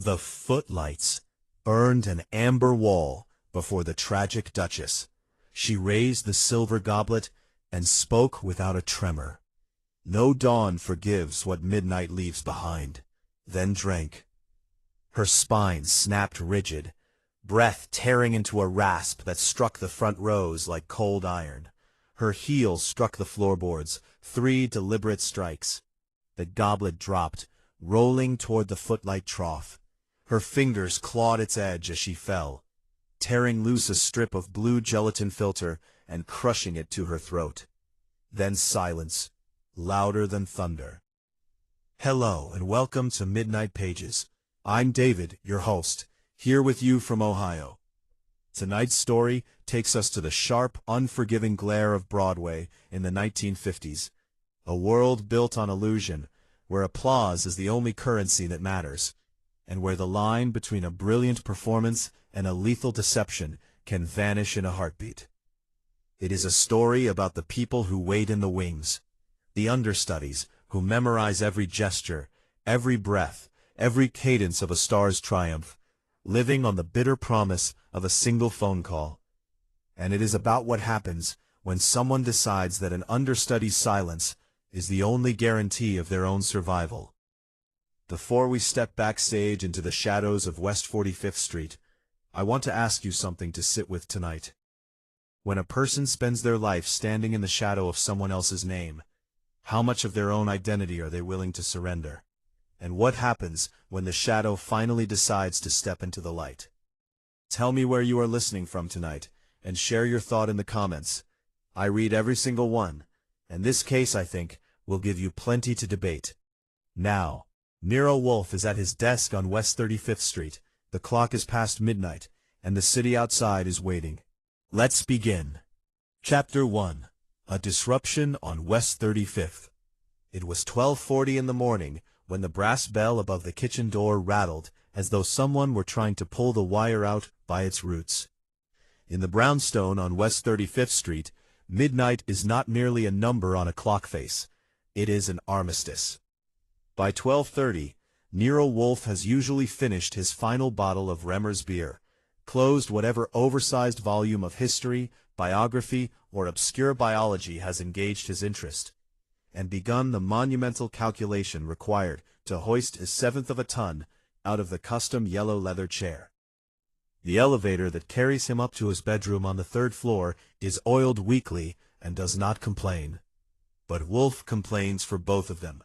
The footlights burned an amber wall before the tragic Duchess. She raised the silver goblet and spoke without a tremor. No dawn forgives what midnight leaves behind. Then drank. Her spine snapped rigid, breath tearing into a rasp that struck the front rows like cold iron. Her heel struck the floorboards, 3 deliberate strikes. The goblet dropped, rolling toward the footlight trough. Her fingers clawed its edge as she fell, tearing loose a strip of blue gelatin filter and crushing it to her throat. Then silence, louder than thunder. Hello and welcome to Midnight Pages. I'm David, your host, here with you from Ohio. Tonight's story takes us to the sharp, unforgiving glare of Broadway in the 1950s, a world built on illusion, where applause is the only currency that matters, and where the line between a brilliant performance and a lethal deception can vanish in a heartbeat. It is a story about the people who wait in the wings, the understudies who memorize every gesture, every breath, every cadence of a star's triumph, living on the bitter promise of a single phone call. And it is about what happens when someone decides that an understudy's silence is the only guarantee of their own survival. Before we step backstage into the shadows of West 45th Street, I want to ask you something to sit with tonight. When a person spends their life standing in the shadow of someone else's name, how much of their own identity are they willing to surrender? And what happens when the shadow finally decides to step into the light? Tell me where you are listening from tonight, and share your thought in the comments. I read every single one, and this case, I think, will give you plenty to debate. Now, Nero Wolfe is at his desk on West 35th Street. The clock is past midnight, and the city outside is waiting. Let's begin. Chapter 1. A Disruption on West 35th. It was 12:40 in the morning when the brass bell above the kitchen door rattled as though someone were trying to pull the wire out by its roots. In the brownstone on West 35th Street, midnight is not merely a number on a clock face. It is an armistice. By 12:30, Nero Wolfe has usually finished his final bottle of Remer's beer, closed whatever oversized volume of history, biography, or obscure biology has engaged his interest, and begun the monumental calculation required to hoist a 1/7 of a ton out of the custom yellow leather chair. The elevator that carries him up to his bedroom on the 3rd floor is oiled weekly and does not complain. But Wolfe complains for both of them.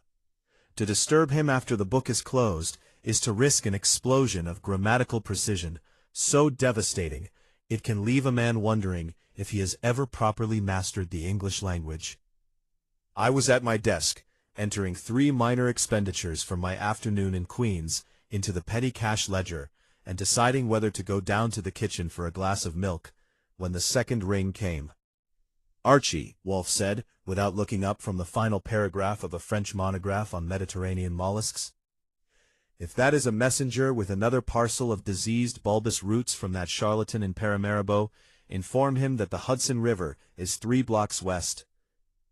To disturb him after the book is closed is to risk an explosion of grammatical precision, so devastating it can leave a man wondering if he has ever properly mastered the English language. I was at my desk, entering 3 minor expenditures from my afternoon in Queens into the petty cash ledger, and deciding whether to go down to the kitchen for a glass of milk, when the second ring came. Archie, Wolfe said, without looking up from the final paragraph of a French monograph on Mediterranean mollusks. If that is a messenger with another parcel of diseased bulbous roots from that charlatan in Paramaribo, inform him that the Hudson River is 3 blocks west.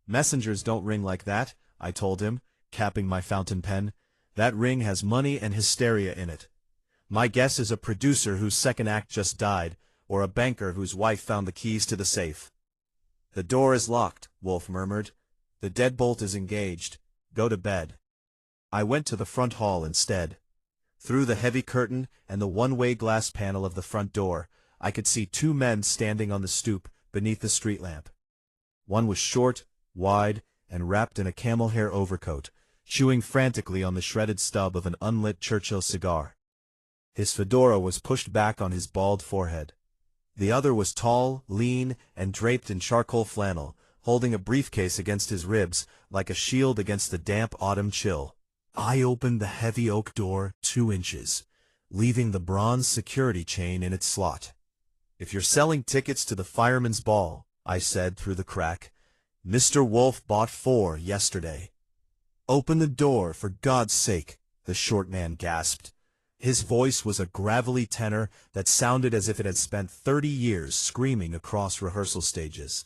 Messengers don't ring like that, I told him, capping my fountain pen. That ring has money and hysteria in it. My guess is a producer whose second act just died, or a banker whose wife found the keys to the safe. The door is locked, Wolfe murmured. The deadbolt is engaged. Go to bed. I went to the front hall instead. Through the heavy curtain and the one-way glass panel of the front door, I could see 2 men standing on the stoop beneath the street lamp. One was short, wide, and wrapped in a camel hair overcoat, chewing frantically on the shredded stub of an unlit Churchill cigar. His fedora was pushed back on his bald forehead. The other was tall, lean, and draped in charcoal flannel, holding a briefcase against his ribs like a shield against the damp autumn chill. I opened the heavy oak door 2 inches, leaving the bronze security chain in its slot. "If you're selling tickets to the fireman's ball," I said through the crack, "Mr. Wolfe bought 4 yesterday." "Open the door, for God's sake," the short man gasped. His voice was a gravelly tenor that sounded as if it had spent 30 years screaming across rehearsal stages.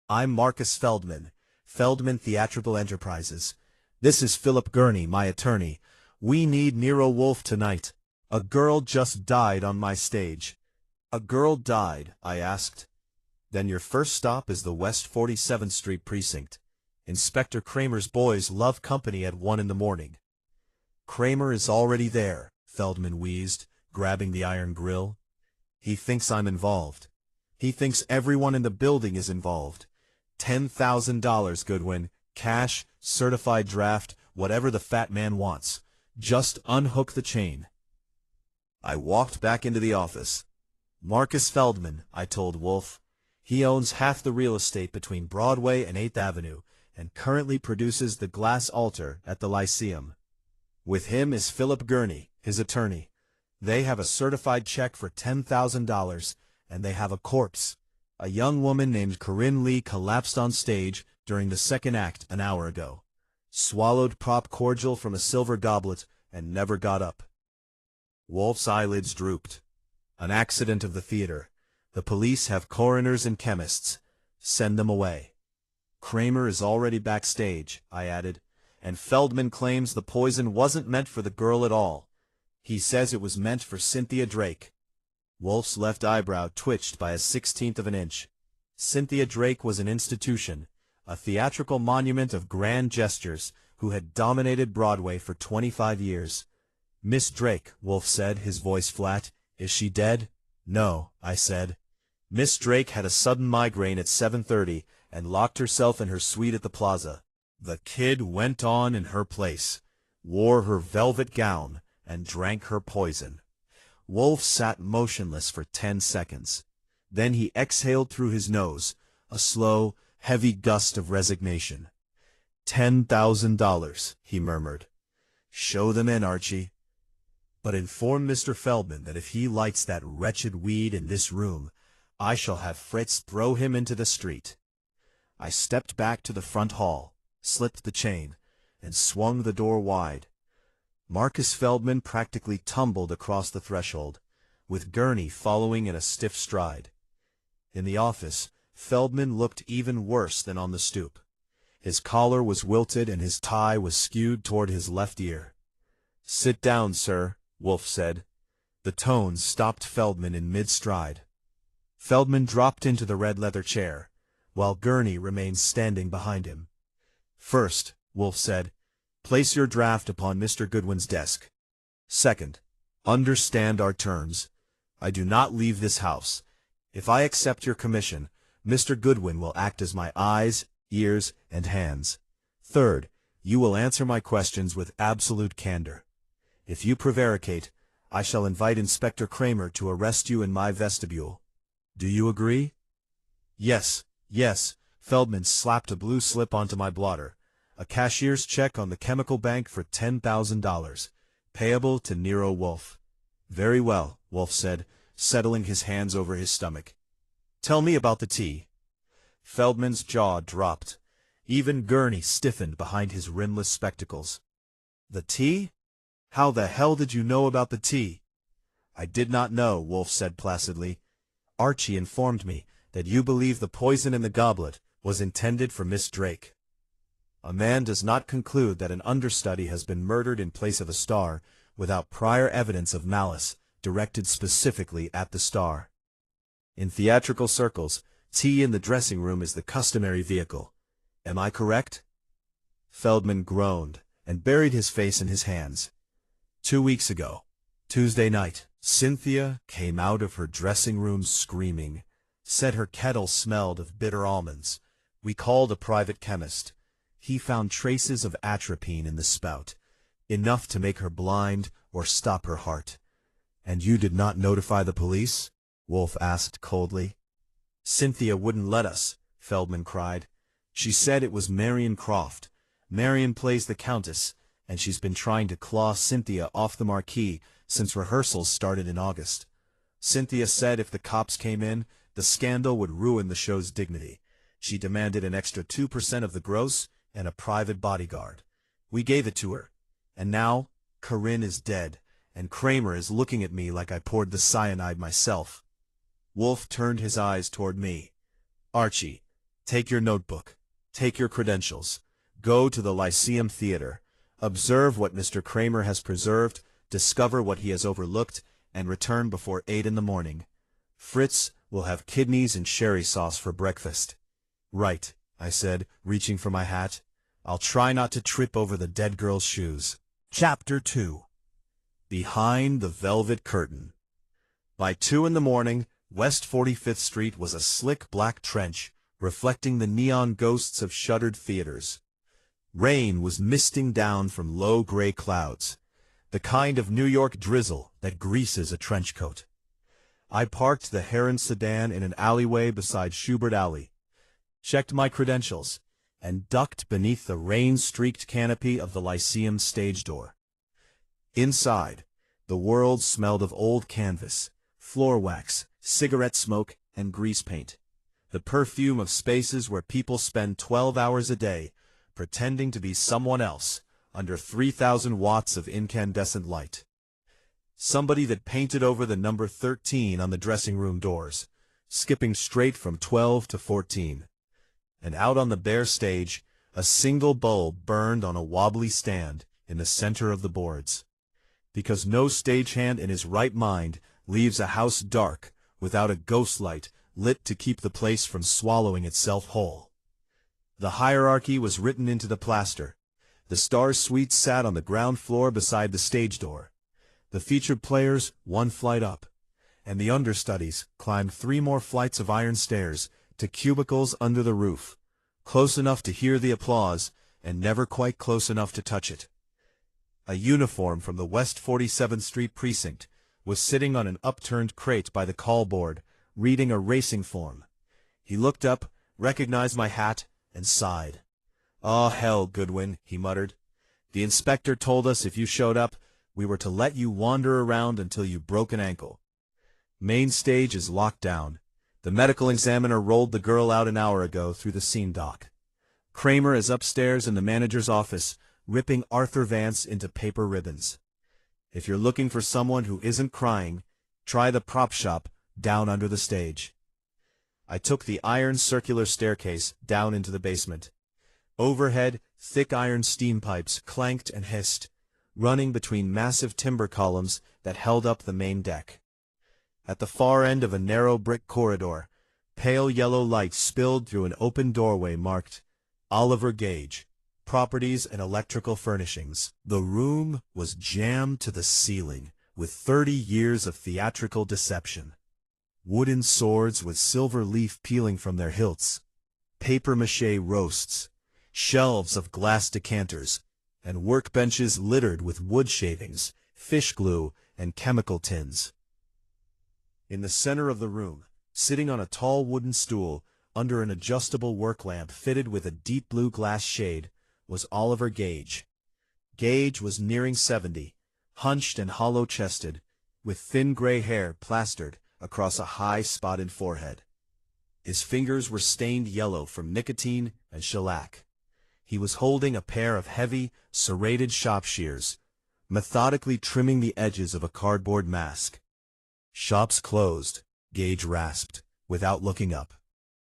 "I'm Marcus Feldman, Feldman Theatrical Enterprises. This is Philip Gurney, my attorney. We need Nero Wolfe tonight." A girl just died on my stage. A girl died, I asked. Then your first stop is the West 47th Street precinct. Inspector Cramer's boys love company at 1 in the morning. Cramer is already there, Feldman wheezed, grabbing the iron grill. He thinks I'm involved. He thinks everyone in the building is involved. $10,000, Goodwin. Cash, certified draft, whatever the fat man wants. Just unhook the chain. I walked back into the office. Marcus Feldman, I told Wolfe. He owns half the real estate between Broadway and 8th Avenue and currently produces the glass altar at the Lyceum. With him is Philip Gurney, his attorney. They have a certified check for $10,000, and they have a corpse. A young woman named Corinne Lee collapsed on stage during the second act an hour ago. Swallowed prop cordial from a silver goblet and never got up. Wolfe's eyelids drooped. An accident of the theater. The police have coroners and chemists. Send them away. Cramer is already backstage, I added, and Feldman claims the poison wasn't meant for the girl at all. He says it was meant for Cynthia Drake. Wolfe's left eyebrow twitched by 1/16 of an inch. Cynthia Drake was an institution, a theatrical monument of grand gestures, who had dominated Broadway for 25 years. Miss Drake, Wolfe said, his voice flat. Is she dead? No, I said. Miss Drake had a sudden migraine at 7:30 and locked herself in her suite at the plaza. The kid went on in her place, wore her velvet gown, and drank her poison. Wolfe sat motionless for 10 seconds. Then he exhaled through his nose, a slow, heavy gust of resignation. $10,000, he murmured. Show them in, Archie. But inform Mr. Feldman that if he lights that wretched weed in this room, I shall have Fritz throw him into the street. I stepped back to the front hall, slipped the chain, and swung the door wide. Marcus Feldman practically tumbled across the threshold, with Gurney following in a stiff stride. In the office, Feldman looked even worse than on the stoop. His collar was wilted and his tie was skewed toward his left ear. Sit down, sir, Wolfe said. The tones stopped Feldman in mid-stride. Feldman dropped into the red leather chair, while Gurney remained standing behind him. First, Wolfe said, place your draft upon Mr. Goodwin's desk. Second, understand our terms. I do not leave this house. If I accept your commission, Mr. Goodwin will act as my eyes, ears, and hands. Third, you will answer my questions with absolute candor. If you prevaricate, I shall invite Inspector Cramer to arrest you in my vestibule. Do you agree? Yes, yes. Feldman slapped a blue slip onto my blotter. A cashier's check on the chemical bank for $10,000, payable to Nero Wolfe. Very well, Wolfe said, settling his hands over his stomach. Tell me about the tea. Feldman's jaw dropped. Even Gurney stiffened behind his rimless spectacles. The tea? How the hell did you know about the tea? I did not know, Wolfe said placidly. Archie informed me that you believe the poison in the goblet was intended for Miss Drake. A man does not conclude that an understudy has been murdered in place of a star without prior evidence of malice directed specifically at the star. In theatrical circles, tea in the dressing room is the customary vehicle. Am I correct? Feldman groaned and buried his face in his hands. 2 weeks ago, Tuesday night, Cynthia came out of her dressing room screaming, said her kettle smelled of bitter almonds. We called a private chemist. He found traces of atropine in the spout, enough to make her blind or stop her heart. And you did not notify the police? Wolfe asked coldly. Cynthia wouldn't let us, Feldman cried. She said it was Marion Croft. Marion plays the Countess, and she's been trying to claw Cynthia off the marquee since rehearsals started in August. Cynthia said if the cops came in, the scandal would ruin the show's dignity. She demanded an extra 2% of the gross and a private bodyguard. We gave it to her. And now, Corinne is dead, and Cramer is looking at me like I poured the cyanide myself. Wolfe turned his eyes toward me. Archie, take your notebook. Take your credentials. Go to the Lyceum Theater. Observe what Mr. Cramer has preserved discover what he has overlooked, and return before 8 in the morning. Fritz will have kidneys and sherry sauce for breakfast. Right, I said, reaching for my hat. I'll try not to trip over the dead girl's shoes. Chapter 2. Behind the Velvet Curtain. By 2 in the morning, West 45th Street was a slick black trench, reflecting the neon ghosts of shuttered theaters. Rain was misting down from low gray clouds, the kind of New York drizzle that greases a trench coat. I parked the Heron sedan in an alleyway beside Schubert Alley, checked my credentials, and ducked beneath the rain-streaked canopy of the Lyceum stage door. Inside, the world smelled of old canvas, floor wax, cigarette smoke, and grease paint, the perfume of spaces where people spend 12 hours a day pretending to be someone else under 3,000 watts of incandescent light. Somebody that painted over the number 13 on the dressing room doors, skipping straight from 12 to 14. And out on the bare stage, a single bulb burned on a wobbly stand in the center of the boards. Because no stagehand in his right mind leaves a house dark without a ghost light lit to keep the place from swallowing itself whole. The hierarchy was written into the plaster. The star suite sat on the ground floor beside the stage door. The featured players 1 flight up, and the understudies climbed 3 more flights of iron stairs to cubicles under the roof, close enough to hear the applause and never quite close enough to touch it. A uniform from the West 47th Street precinct was sitting on an upturned crate by the call board, reading a racing form. He looked up, recognized my hat, and sighed. "Oh, hell, Goodwin," he muttered. "The inspector told us if you showed up, we were to let you wander around until you broke an ankle. Main stage is locked down. The medical examiner rolled the girl out an hour ago through the scene dock. Cramer is upstairs in the manager's office, ripping Arthur Vance into paper ribbons. If you're looking for someone who isn't crying, try the prop shop down under the stage." I took the iron circular staircase down into the basement. Overhead, thick iron steam pipes clanked and hissed, running between massive timber columns that held up the main deck. At the far end of a narrow brick corridor, pale yellow light spilled through an open doorway marked Oliver Gage, Properties and Electrical Furnishings. The room was jammed to the ceiling with 30 years of theatrical deception. Wooden swords with silver leaf peeling from their hilts, papier-mâché roasts, shelves of glass decanters, and workbenches littered with wood shavings, fish glue, and chemical tins. In the center of the room, sitting on a tall wooden stool under an adjustable work lamp fitted with a deep blue glass shade, was Oliver Gage. Gage was nearing 70, hunched and hollow-chested, with thin gray hair plastered across a high spotted forehead. His fingers were stained yellow from nicotine and shellac. He was holding a pair of heavy, serrated shop shears, methodically trimming the edges of a cardboard mask. "Shop's closed," Gage rasped, without looking up.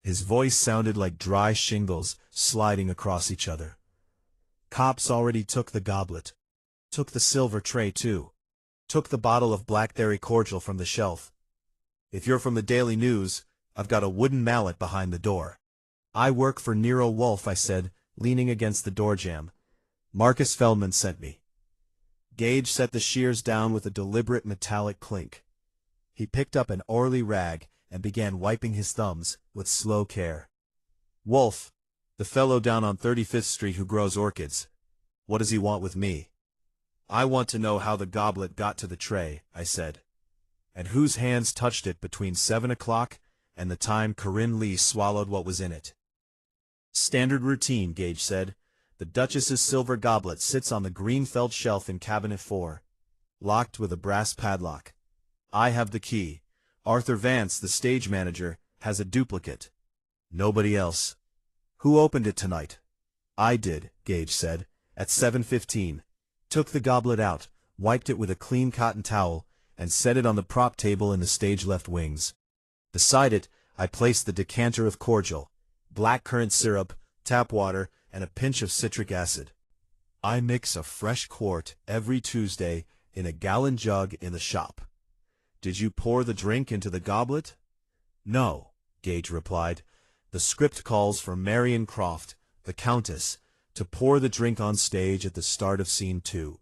His voice sounded like dry shingles sliding across each other. "Cops already took the goblet. Took the silver tray, too. Took the bottle of blackberry cordial from the shelf. If you're from the Daily News, I've got a wooden mallet behind the door." "I work for Nero Wolfe," I said, leaning against the door jamb. "Marcus Feldman sent me." Gage set the shears down with a deliberate metallic clink. He picked up an oily rag and began wiping his thumbs with slow care. "Wolfe, the fellow down on 35th Street who grows orchids. What does he want with me?" "I want to know how the goblet got to the tray," I said. "And whose hands touched it between 7 o'clock and the time Corinne Lee swallowed what was in it." "Standard routine," Gage said. "The Duchess's silver goblet sits on the green felt shelf in cabinet 4, locked with a brass padlock. I have the key. Arthur Vance, the stage manager, has a duplicate. Nobody else." "Who opened it tonight?" "I did," Gage said, "at 7:15. Took the goblet out, wiped it with a clean cotton towel, and set it on the prop table in the stage left wings. Beside it, I placed the decanter of cordial, blackcurrant syrup, tap water, and a pinch of citric acid. I mix a fresh quart every Tuesday in a gallon jug in the shop. Did you pour the drink into the goblet? No, Gage replied. The script calls for Marion Croft, the Countess, to pour the drink on stage at the start of Scene 2,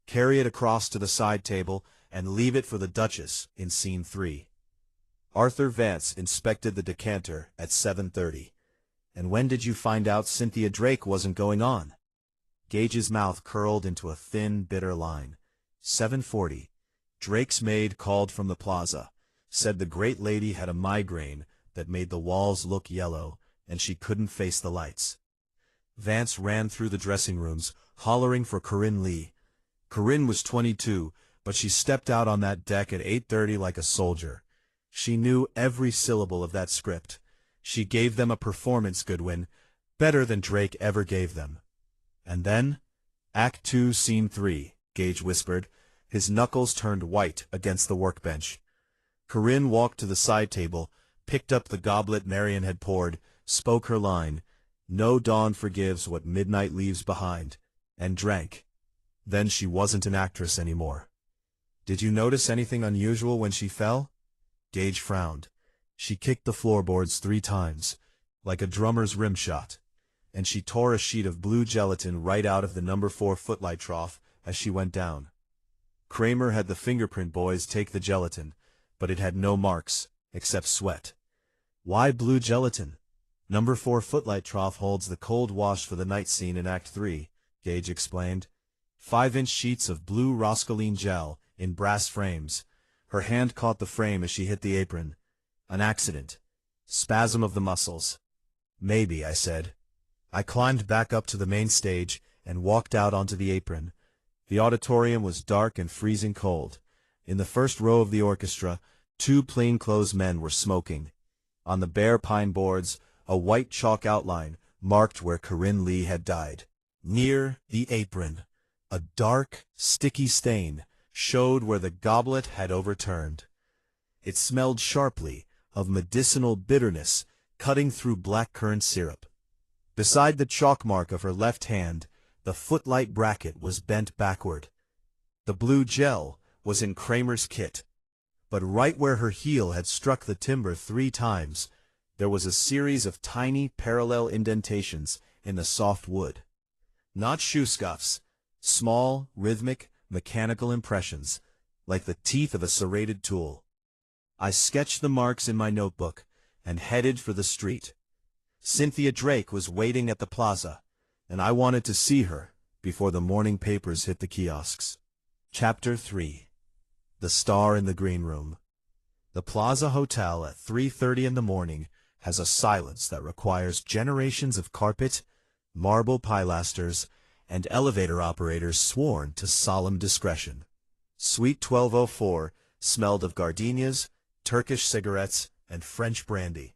carry it across to the side table, and leave it for the Duchess in Scene 3. Arthur Vance inspected the decanter at 7:30. And when did you find out Cynthia Drake wasn't going on? Gage's mouth curled into a thin, bitter line. 7:40. Drake's maid called from the plaza, said the great lady had a migraine that made the walls look yellow, and she couldn't face the lights. Vance ran through the dressing rooms, hollering for Corinne Lee. Corinne was 22, but she stepped out on that deck at 8:30 like a soldier. She knew every syllable of that script. She gave them a performance, Goodwin, better than Drake ever gave them. And then, Act 2, Scene 3, Gage whispered, his knuckles turned white against the workbench. Corinne walked to the side table, picked up the goblet Marion had poured, spoke her line, "No dawn forgives what midnight leaves behind," and drank. Then she wasn't an actress anymore. Did you notice anything unusual when she fell? Gage frowned. She kicked the floorboards 3 times, like a drummer's rim shot, and she tore a sheet of blue gelatin right out of the No. 4 footlight trough as she went down. Cramer had the fingerprint boys take the gelatin, but it had no marks, except sweat. Why blue gelatin? No. 4 footlight trough holds the cold wash for the night scene in Act 3, Gage explained. 5-inch sheets of blue Roscoline gel in brass frames. Her hand caught the frame as she hit the apron. An accident. Spasm of the muscles. Maybe, I said. I climbed back up to the main stage and walked out onto the apron. The auditorium was dark and freezing cold. In the first row of the orchestra, 2 plainclothes men were smoking. On the bare pine boards, a white chalk outline marked where Corinne Lee had died. Near the apron, a dark, sticky stain showed where the goblet had overturned. It smelled sharply of medicinal bitterness cutting through blackcurrant syrup. Beside the chalk mark of her left hand, the footlight bracket was bent backward. The blue gel was in Cramer's kit, but right where her heel had struck the timber 3 times, there was a series of tiny parallel indentations in the soft wood. Not shoe scuffs, small, rhythmic, mechanical impressions, like the teeth of a serrated tool. I sketched the marks in my notebook and headed for the street. Cynthia Drake was waiting at the plaza, and I wanted to see her before the morning papers hit the kiosks. Chapter 3. The Star in the Greenroom. The Plaza Hotel at 3:30 in the morning has a silence that requires generations of carpet, marble pilasters, and elevator operators sworn to solemn discretion. Suite 1204 smelled of gardenias, Turkish cigarettes, and French brandy.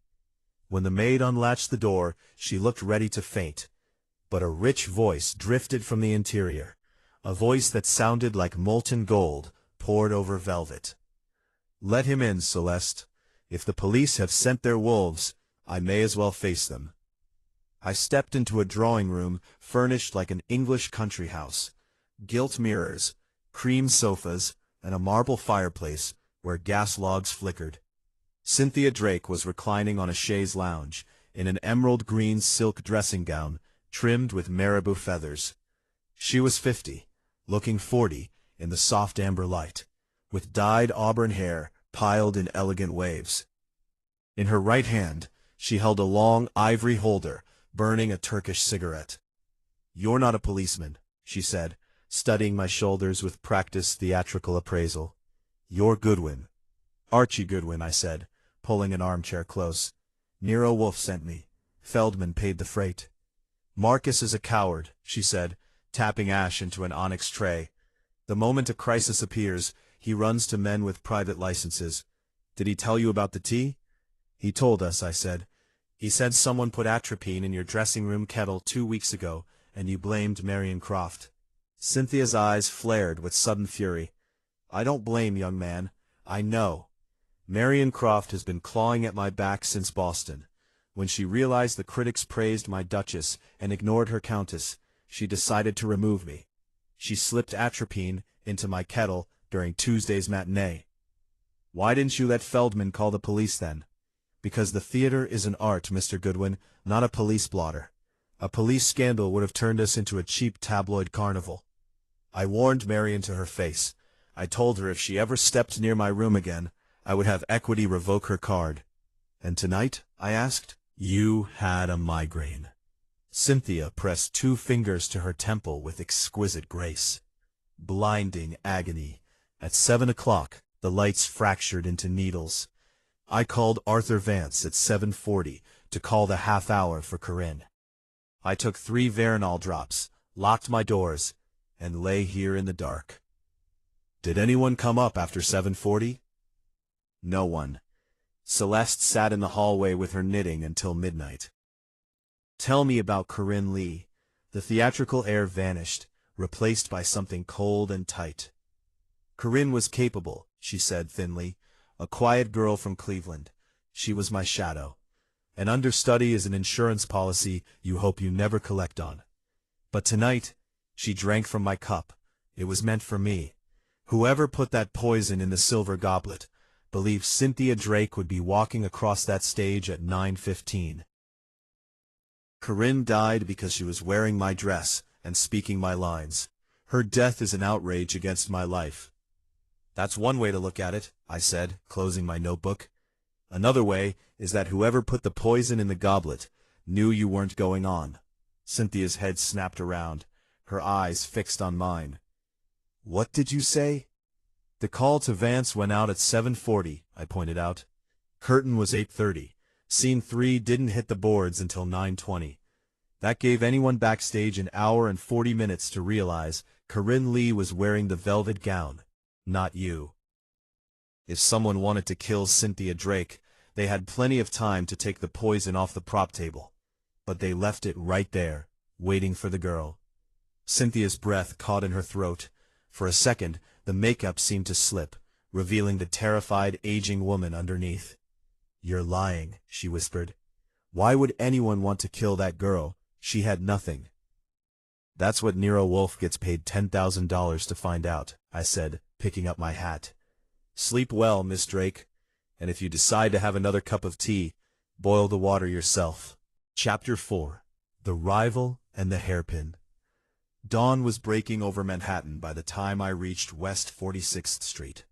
When the maid unlatched the door, she looked ready to faint, but a rich voice drifted from the interior, a voice that sounded like molten gold poured over velvet. "Let him in, Celeste. If the police have sent their wolves, I may as well face them." I stepped into a drawing room furnished like an English country house, gilt mirrors, cream sofas, and a marble fireplace where gas logs flickered. Cynthia Drake was reclining on a chaise lounge in an emerald green silk dressing gown trimmed with marabou feathers. She was 50, looking 40 in the soft amber light, with dyed auburn hair piled in elegant waves. In her right hand, she held a long ivory holder burning a Turkish cigarette. "You're not a policeman," she said, studying my shoulders with practiced theatrical appraisal. "You're Goodwin." "Archie Goodwin," I said, pulling an armchair close. "Nero Wolfe sent me. Feldman paid the freight." "Marcus is a coward," she said, tapping ash into an onyx tray. "The moment a crisis appears, he runs to men with private licenses. Did he tell you about the tea?" "He told us," I said. "He said someone put atropine in your dressing room kettle 2 weeks ago, and you blamed Marion Croft." Cynthia's eyes flared with sudden fury. "I don't blame, young man. I know. Marion Croft has been clawing at my back since Boston. When she realized the critics praised my Duchess and ignored her Countess, she decided to remove me. She slipped atropine into my kettle during Tuesday's matinee. Why didn't you let Feldman call the police then? Because the theater is an art, Mr. Goodwin, not a police blotter. A police scandal would have turned us into a cheap tabloid carnival. I warned Marion to her face. I told her if she ever stepped near my room again, I would have Equity revoke her card. And tonight, I asked? You had a migraine. Cynthia pressed 2 fingers to her temple with exquisite grace. Blinding agony. At 7 o'clock, the lights fractured into needles. I called Arthur Vance at 7:40 to call the half hour for Corinne. I took 3 Veronal drops, locked my doors, and lay here in the dark. Did anyone come up after 7:40? No one. Celeste sat in the hallway with her knitting until midnight. Tell me about Corinne Lee. The theatrical air vanished, replaced by something cold and tight. Corinne was capable, she said thinly. A quiet girl from Cleveland. She was my shadow. An understudy is an insurance policy you hope you never collect on. But tonight, she drank from my cup. It was meant for me. Whoever put that poison in the silver goblet believed Cynthia Drake would be walking across that stage at 9:15. Corinne died because she was wearing my dress and speaking my lines. Her death is an outrage against my life. That's one way to look at it, I said, closing my notebook. Another way is that whoever put the poison in the goblet knew you weren't going on. Cynthia's head snapped around, her eyes fixed on mine. What did you say? The call to Vance went out at 7:40, I pointed out. Curtain was 8:30. Scene 3 didn't hit the boards until 9:20. That gave anyone backstage an hour and 40 minutes to realize Corinne Lee was wearing the velvet gown, not you. If someone wanted to kill Cynthia Drake, they had plenty of time to take the poison off the prop table. But they left it right there, waiting for the girl. Cynthia's breath caught in her throat. For a second, the makeup seemed to slip, revealing the terrified, aging woman underneath. You're lying, she whispered. Why would anyone want to kill that girl? She had nothing. That's what Nero Wolfe gets paid $10,000 to find out, I said, picking up my hat. Sleep well, Miss Drake, and if you decide to have another cup of tea, boil the water yourself. Chapter 4. The Rival and the Hairpin. Dawn was breaking over Manhattan by the time I reached West 46th Street.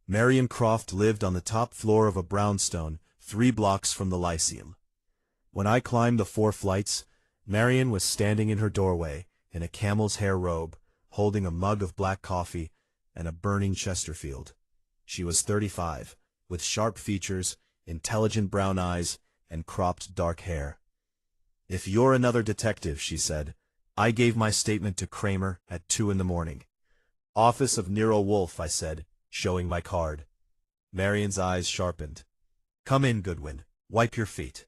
Marion Croft lived on the top floor of a brownstone 3 blocks from the Lyceum. When I climbed the 4 flights, Marion was standing in her doorway in a camel's hair robe, holding a mug of black coffee and a burning Chesterfield. She was 35, with sharp features, intelligent brown eyes, and cropped dark hair. If you're another detective, she said, I gave my statement to Cramer at 2 in the morning. Office of Nero Wolfe, I said, showing my card. Marion's eyes sharpened. Come in, Goodwin. Wipe your feet.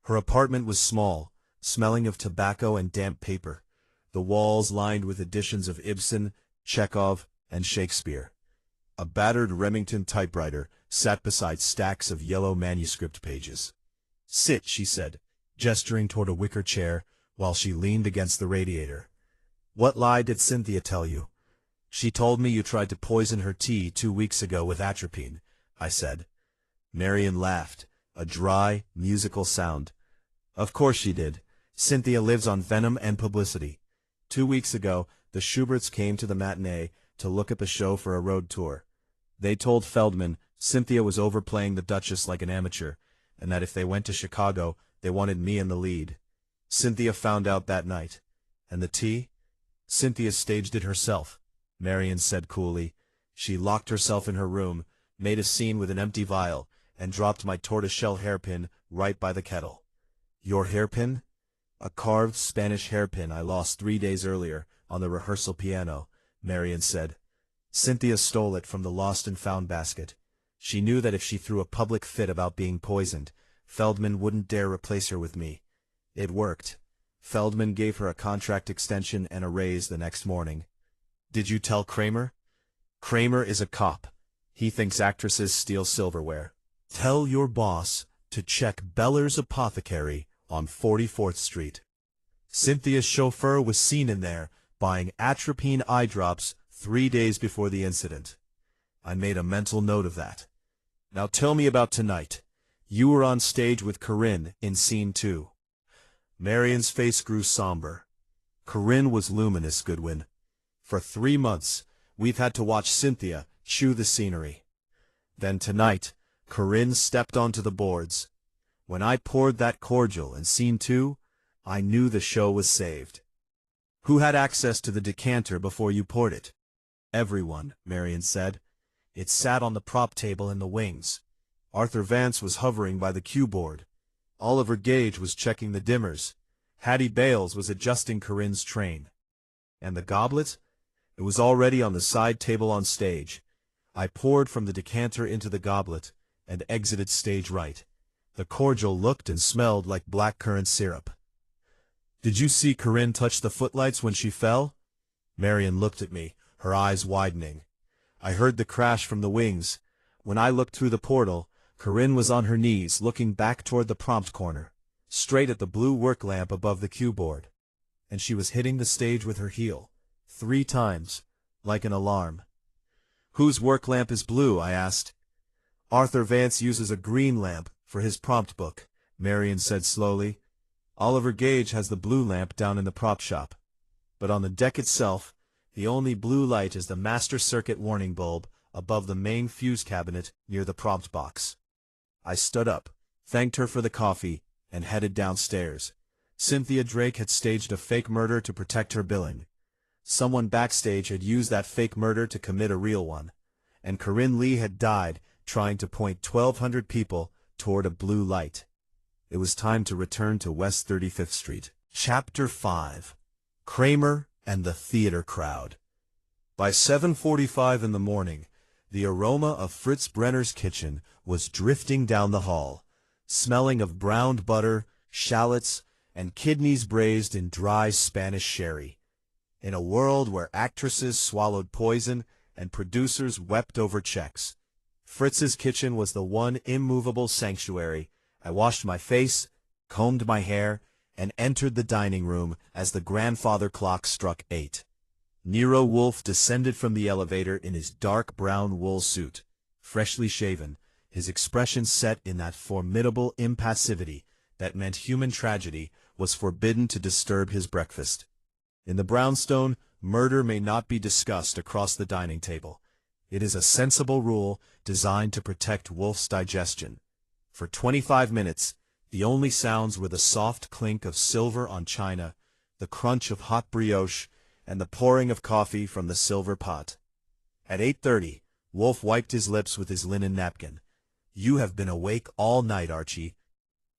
Her apartment was small, smelling of tobacco and damp paper, the walls lined with editions of Ibsen, Chekhov, and Shakespeare. A battered Remington typewriter sat beside stacks of yellow manuscript pages. Sit, she said, gesturing toward a wicker chair while she leaned against the radiator. What lie did Cynthia tell you? She told me you tried to poison her tea 2 weeks ago with atropine, I said. Marion laughed, a dry, musical sound. Of course she did. Cynthia lives on venom and publicity. 2 weeks ago, the Schuberts came to the matinee to look at the show for a road tour. They told Feldman Cynthia was overplaying the Duchess like an amateur, and that if they went to Chicago, they wanted me in the lead. Cynthia found out that night. And the tea? Cynthia staged it herself, Marion said coolly. She locked herself in her room, made a scene with an empty vial, and dropped my tortoiseshell hairpin right by the kettle. Your hairpin? A carved Spanish hairpin I lost 3 days earlier on the rehearsal piano, Marion said. Cynthia stole it from the lost and found basket. She knew that if she threw a public fit about being poisoned, Feldman wouldn't dare replace her with me. It worked. Feldman gave her a contract extension and a raise the next morning. Did you tell Cramer? Cramer is a cop. He thinks actresses steal silverware. Tell your boss to check Beller's Apothecary on 44th Street. Cynthia's chauffeur was seen in there buying atropine eye drops 3 days before the incident. I made a mental note of that. Now tell me about tonight. You were on stage with Corinne in Scene 2. Marian's face grew somber. Corinne was luminous, Goodwin. For 3 months, we've had to watch Cynthia chew the scenery. Then tonight, Corinne stepped onto the boards. When I poured that cordial in Scene 2, I knew the show was saved. Who had access to the decanter before you poured it? Everyone, Marian said. It sat on the prop table in the wings. Arthur Vance was hovering by the cue board. Oliver Gage was checking the dimmers. Hattie Bales was adjusting Corinne's train. And the goblet? It was already on the side table on stage. I poured from the decanter into the goblet and exited stage right. The cordial looked and smelled like blackcurrant syrup. Did you see Corinne touch the footlights when she fell? Marian looked at me, her eyes widening. I heard the crash from the wings. When I looked through the portal, Corinne was on her knees looking back toward the prompt corner, straight at the blue work lamp above the cue board. And she was hitting the stage with her heel, 3 times, like an alarm. Whose work lamp is blue? I asked. Arthur Vance uses a green lamp for his prompt book, Marian said slowly. Oliver Gage has the blue lamp down in the prop shop. But on the deck itself, the only blue light is the master circuit warning bulb above the main fuse cabinet near the prompt box. I stood up, thanked her for the coffee, and headed downstairs. Cynthia Drake had staged a fake murder to protect her billing. Someone backstage had used that fake murder to commit a real one. And Corinne Lee had died trying to point 1,200 people toward a blue light. It was time to return to West 35th Street. Chapter 5. Cramer and the Theater Crowd. By 7:45 in the morning, the aroma of Fritz Brenner's kitchen was drifting down the hall, smelling of browned butter, shallots, and kidneys braised in dry Spanish sherry. In a world where actresses swallowed poison and producers wept over checks, Fritz's kitchen was the one immovable sanctuary. I washed my face, combed my hair, and entered the dining room as the grandfather clock struck 8. Nero Wolfe descended from the elevator in his dark brown wool suit, freshly shaven, his expression set in that formidable impassivity that meant human tragedy was forbidden to disturb his breakfast. In the brownstone, murder may not be discussed across the dining table. It is a sensible rule designed to protect Wolfe's digestion. For 25 minutes, the only sounds were the soft clink of silver on china, the crunch of hot brioche, and the pouring of coffee from the silver pot. At 8:30, Wolfe wiped his lips with his linen napkin. You have been awake all night, Archie.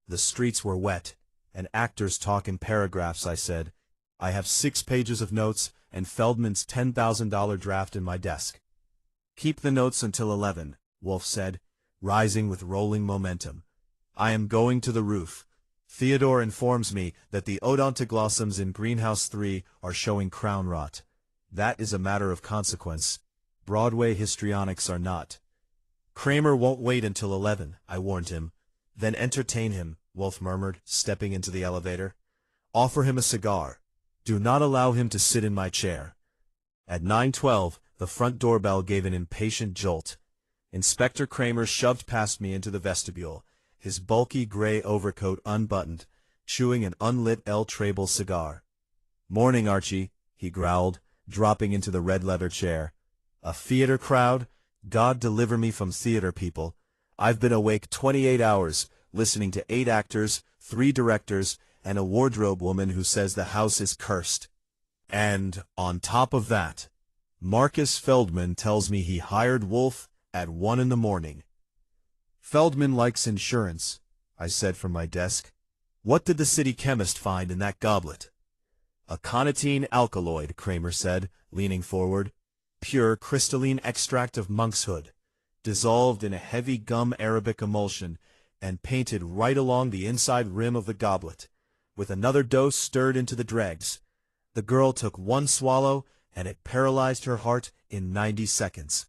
The streets were wet, and actors talk in paragraphs, I said. I have 6 pages of notes and Feldman's $10,000 draft in my desk. Keep the notes until 11, Wolfe said, rising with rolling momentum. I am going to the roof. Theodore informs me that the odontoglossums in Greenhouse 3 are showing crown rot. That is a matter of consequence. Broadway histrionics are not. Cramer won't wait until 11, I warned him. Then entertain him, Wolfe murmured, stepping into the elevator. Offer him a cigar. Do not allow him to sit in my chair. At 9:12, the front doorbell gave an impatient jolt. Inspector Cramer shoved past me into the vestibule, his bulky gray overcoat unbuttoned, chewing an unlit El Trable cigar. Morning, Archie, he growled, dropping into the red leather chair. A theater crowd? God deliver me from theater people. I've been awake 28 hours, listening to 8 actors, 3 directors, and a wardrobe woman who says the house is cursed. And, on top of that, Marcus Feldman tells me he hired Wolfe at 1 in the morning. Feldman likes insurance, I said from my desk. What did the city chemist find in that goblet? A conatine alkaloid, Cramer said, leaning forward. Pure crystalline extract of monkshood, dissolved in a heavy gum Arabic emulsion and painted right along the inside rim of the goblet, with another dose stirred into the dregs. The girl took 1 swallow, and it paralyzed her heart in 90 seconds.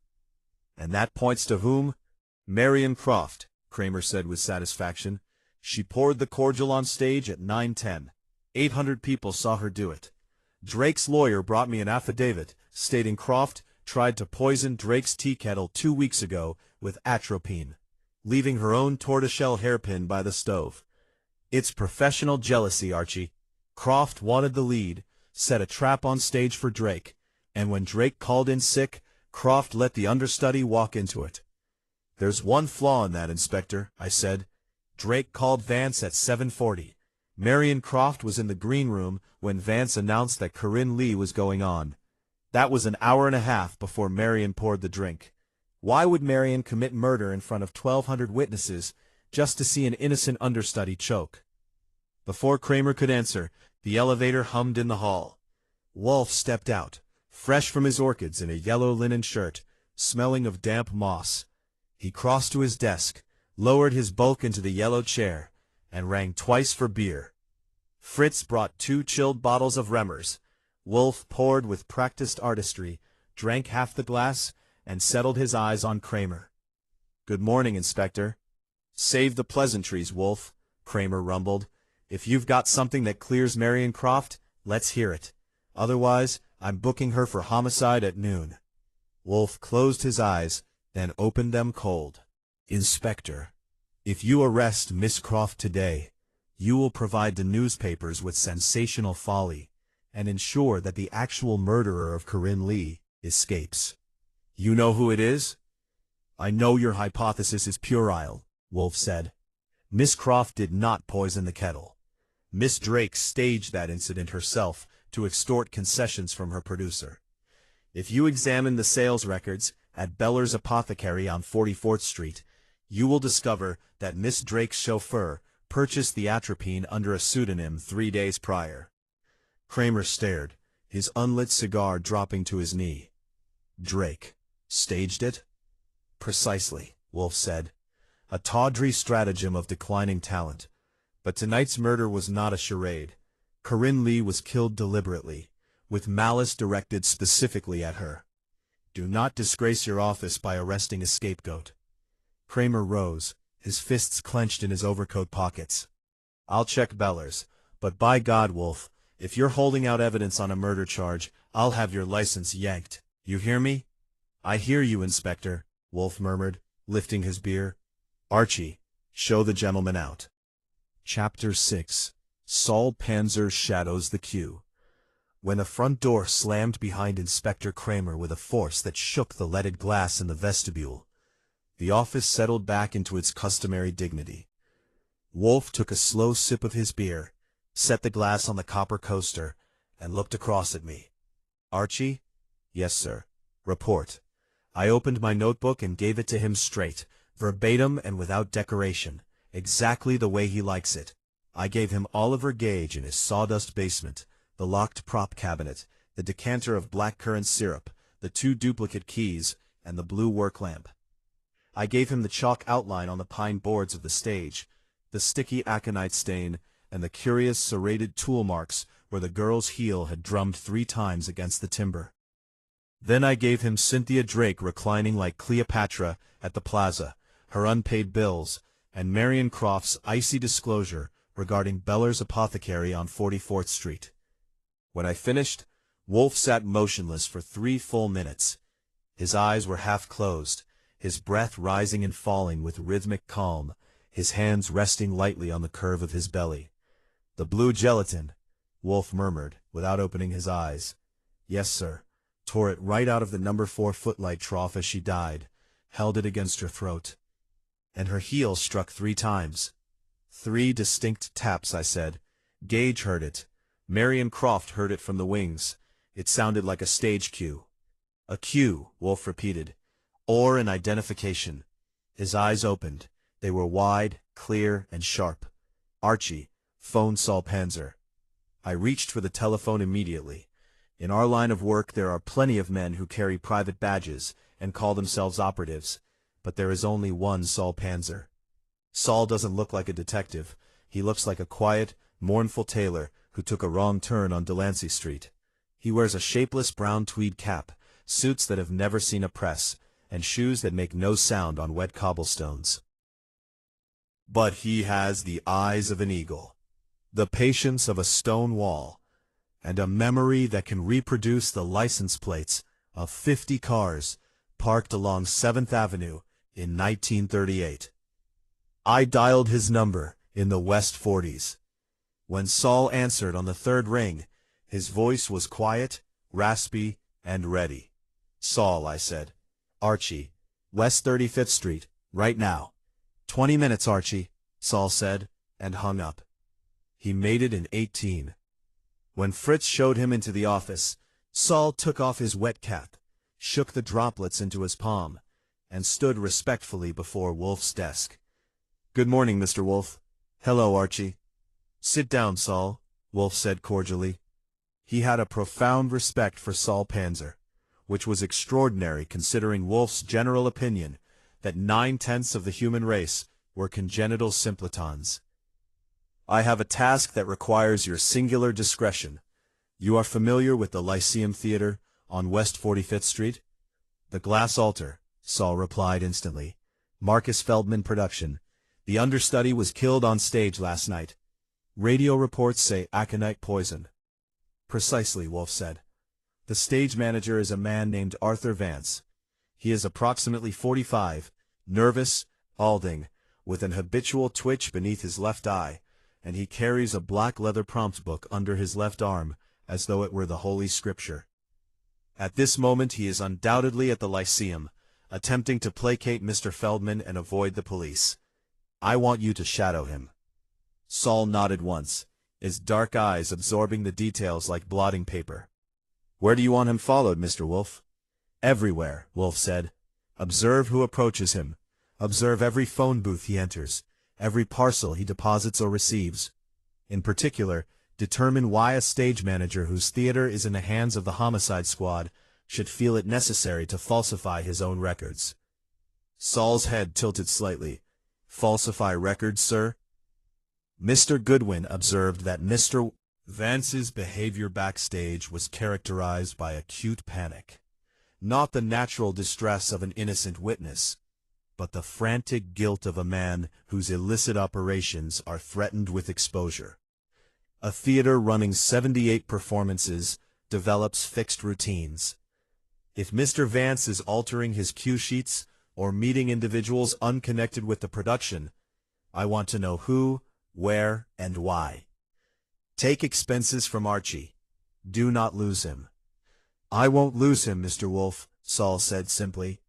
And that points to whom? Marion Croft, Cramer said with satisfaction. She poured the cordial on stage at 9:10. 800 people saw her do it. Drake's lawyer brought me an affidavit stating Croft tried to poison Drake's tea kettle 2 weeks ago with atropine, leaving her own tortoiseshell hairpin by the stove. It's professional jealousy, Archie. Croft wanted the lead, set a trap on stage for Drake, and when Drake called in sick, Croft let the understudy walk into it. There's one flaw in that, Inspector, I said. Drake called Vance at 7:40. Marion Croft was in the green room when Vance announced that Corinne Lee was going on. That was an hour and a half before Marion poured the drink. Why would Marion commit murder in front of 1,200 witnesses just to see an innocent understudy choke? Before Cramer could answer, the elevator hummed in the hall. Wolfe stepped out, fresh from his orchids in a yellow linen shirt, smelling of damp moss. He crossed to his desk, lowered his bulk into the yellow chair, and rang twice for beer. Fritz brought 2 chilled bottles of Remmers. Wolfe poured with practiced artistry, drank half the glass, and settled his eyes on Cramer. "Good morning, Inspector." "Save the pleasantries, Wolfe," Cramer rumbled. "If you've got something that clears Marion Croft, let's hear it. Otherwise, I'm booking her for homicide at noon." Wolfe closed his eyes, then opened them cold. "Inspector, if you arrest Miss Croft today, you will provide the newspapers with sensational folly and ensure that the actual murderer of Corinne Lee escapes. You know who it is?" "I know your hypothesis is puerile," Wolfe said. "Miss Croft did not poison the kettle. Miss Drake staged that incident herself to extort concessions from her producer. If you examine the sales records at Beller's Apothecary on 44th Street, you will discover that Miss Drake's chauffeur purchased the atropine under a pseudonym 3 days prior." Cramer stared, his unlit cigar dropping to his knee. "Drake staged it?" "Precisely," Wolfe said. "A tawdry stratagem of declining talent. But tonight's murder was not a charade. Corinne Lee was killed deliberately, with malice directed specifically at her. Do not disgrace your office by arresting a scapegoat." Cramer rose, his fists clenched in his overcoat pockets. "I'll check Beller's, but by God, Wolfe, if you're holding out evidence on a murder charge, I'll have your license yanked. You hear me?" "I hear you, Inspector," Wolfe murmured, lifting his beer. "Archie, show the gentleman out." Chapter 6. Saul Panzer shadows the queue. When the front door slammed behind Inspector Cramer with a force that shook the leaded glass in the vestibule, the office settled back into its customary dignity. Wolfe took a slow sip of his beer, set the glass on the copper coaster, and looked across at me. "Archie?" "Yes, sir." "Report." I opened my notebook and gave it to him straight, verbatim and without decoration, exactly the way he likes it. I gave him Oliver Gage in his sawdust basement, the locked prop cabinet, the decanter of blackcurrant syrup, the 2 duplicate keys, and the blue work lamp. I gave him the chalk outline on the pine boards of the stage, the sticky aconite stain, and the curious serrated tool marks where the girl's heel had drummed 3 times against the timber. Then I gave him Cynthia Drake reclining like Cleopatra at the plaza, her unpaid bills, and Marion Croft's icy disclosure regarding Beller's Apothecary on 44th Street. When I finished, Wolfe sat motionless for 3 full minutes. His eyes were half closed, his breath rising and falling with rhythmic calm, his hands resting lightly on the curve of his belly. "The blue gelatin," Wolfe murmured, without opening his eyes. "Yes, sir. Tore it right out of the number 4 footlight trough as she died, held it against her throat. And her heel struck 3 times. 3 distinct taps," I said. "Gage heard it. Marion Croft heard it from the wings. It sounded like a stage cue." "A cue," Wolfe repeated. "Or an identification." His eyes opened. They were wide, clear, and sharp. "Archie, phone Saul Panzer." I reached for the telephone immediately. In our line of work there are plenty of men who carry private badges and call themselves operatives, but there is only one Saul Panzer. Saul doesn't look like a detective. He looks like a quiet, mournful tailor who took a wrong turn on Delancey Street. He wears a shapeless brown tweed cap, suits that have never seen a press, and shoes that make no sound on wet cobblestones. But he has the eyes of an eagle, the patience of a stone wall, and a memory that can reproduce the license plates of 50 cars parked along 7th Avenue in 1938. I dialed his number in the West 40s. When Saul answered on the third ring, his voice was quiet, raspy, and ready. "Saul," I said. "Archie, West 35th Street, right now." "20 minutes, Archie," Saul said, and hung up. He made it in 18. When Fritz showed him into the office, Saul took off his wet cap, shook the droplets into his palm, and stood respectfully before Wolfe's desk. "Good morning, Mr. Wolfe." "Hello, Archie." "Sit down, Saul," Wolfe said cordially. He had a profound respect for Saul Panzer, which was extraordinary considering Wolfe's general opinion that 9/10 of the human race were congenital simpletons. "I have a task that requires your singular discretion. You are familiar with the Lyceum Theater on West 45th Street?" "The Glass Altar," Saul replied instantly. "Marcus Feldman production. The understudy was killed on stage last night. Radio reports say aconite poison." "Precisely," Wolfe said. "The stage manager is a man named Arthur Vance. He is approximately 45, nervous, balding, with an habitual twitch beneath his left eye, and he carries a black leather promptbook under his left arm as though it were the Holy Scripture. At this moment he is undoubtedly at the Lyceum, attempting to placate Mr. Feldman and avoid the police. I want you to shadow him." Saul nodded once, his dark eyes absorbing the details like blotting paper. "Where do you want him followed, Mr. Wolfe?" "Everywhere," Wolfe said. "Observe who approaches him. Observe every phone booth he enters, every parcel he deposits or receives. In particular, determine why a stage manager whose theater is in the hands of the homicide squad should feel it necessary to falsify his own records." Saul's head tilted slightly. "Falsify records, sir?" Mr. Goodwin observed that Mr. Vance's behavior backstage was characterized by acute panic. Not the natural distress of an innocent witness, but the frantic guilt of a man whose illicit operations are threatened with exposure. A theater running 78 performances develops fixed routines. If Mr. Vance is altering his cue sheets or meeting individuals unconnected with the production, I want to know who, where, and why. Take expenses from Archie. Do not lose him. "I won't lose him, Mr. Wolfe," Saul said simply.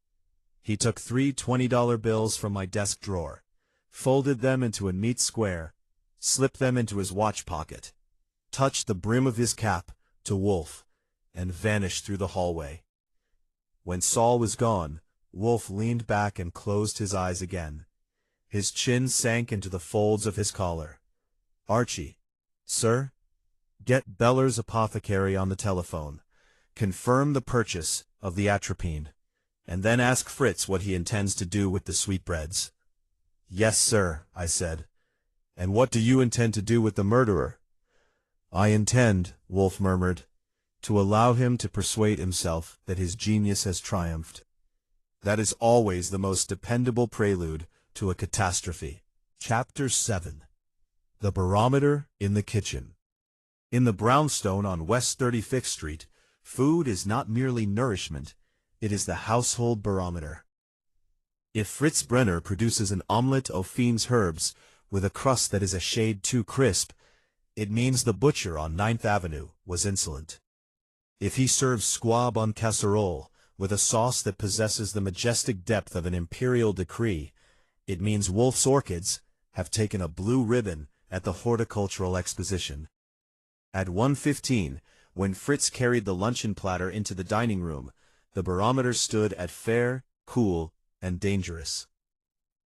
He took 3 $20 bills from my desk drawer, folded them into a neat square, slipped them into his watch pocket, touched the brim of his cap to Wolfe, and vanished through the hallway. When Saul was gone, Wolfe leaned back and closed his eyes again. His chin sank into the folds of his collar. "Archie." "Sir?" "Get Beller's apothecary on the telephone. Confirm the purchase of the atropine, and then ask Fritz what he intends to do with the sweetbreads." "Yes, sir," I said. "And what do you intend to do with the murderer?" "I intend," Wolfe murmured, "to allow him to persuade himself that his genius has triumphed. That is always the most dependable prelude to a catastrophe." Chapter 7. The Barometer in the Kitchen. In the brownstone on West 35th Street, food is not merely nourishment, it is the household barometer. If Fritz Brenner produces an omelette aux fines herbes with a crust that is a shade too crisp, it means the butcher on 9th Avenue was insolent. If he serves squab en casserole with a sauce that possesses the majestic depth of an imperial decree, it means Wolfe's orchids have taken a blue ribbon at the horticultural exposition. At 1:15, when Fritz carried the luncheon platter into the dining room, the barometer stood at fair, cool, and dangerous.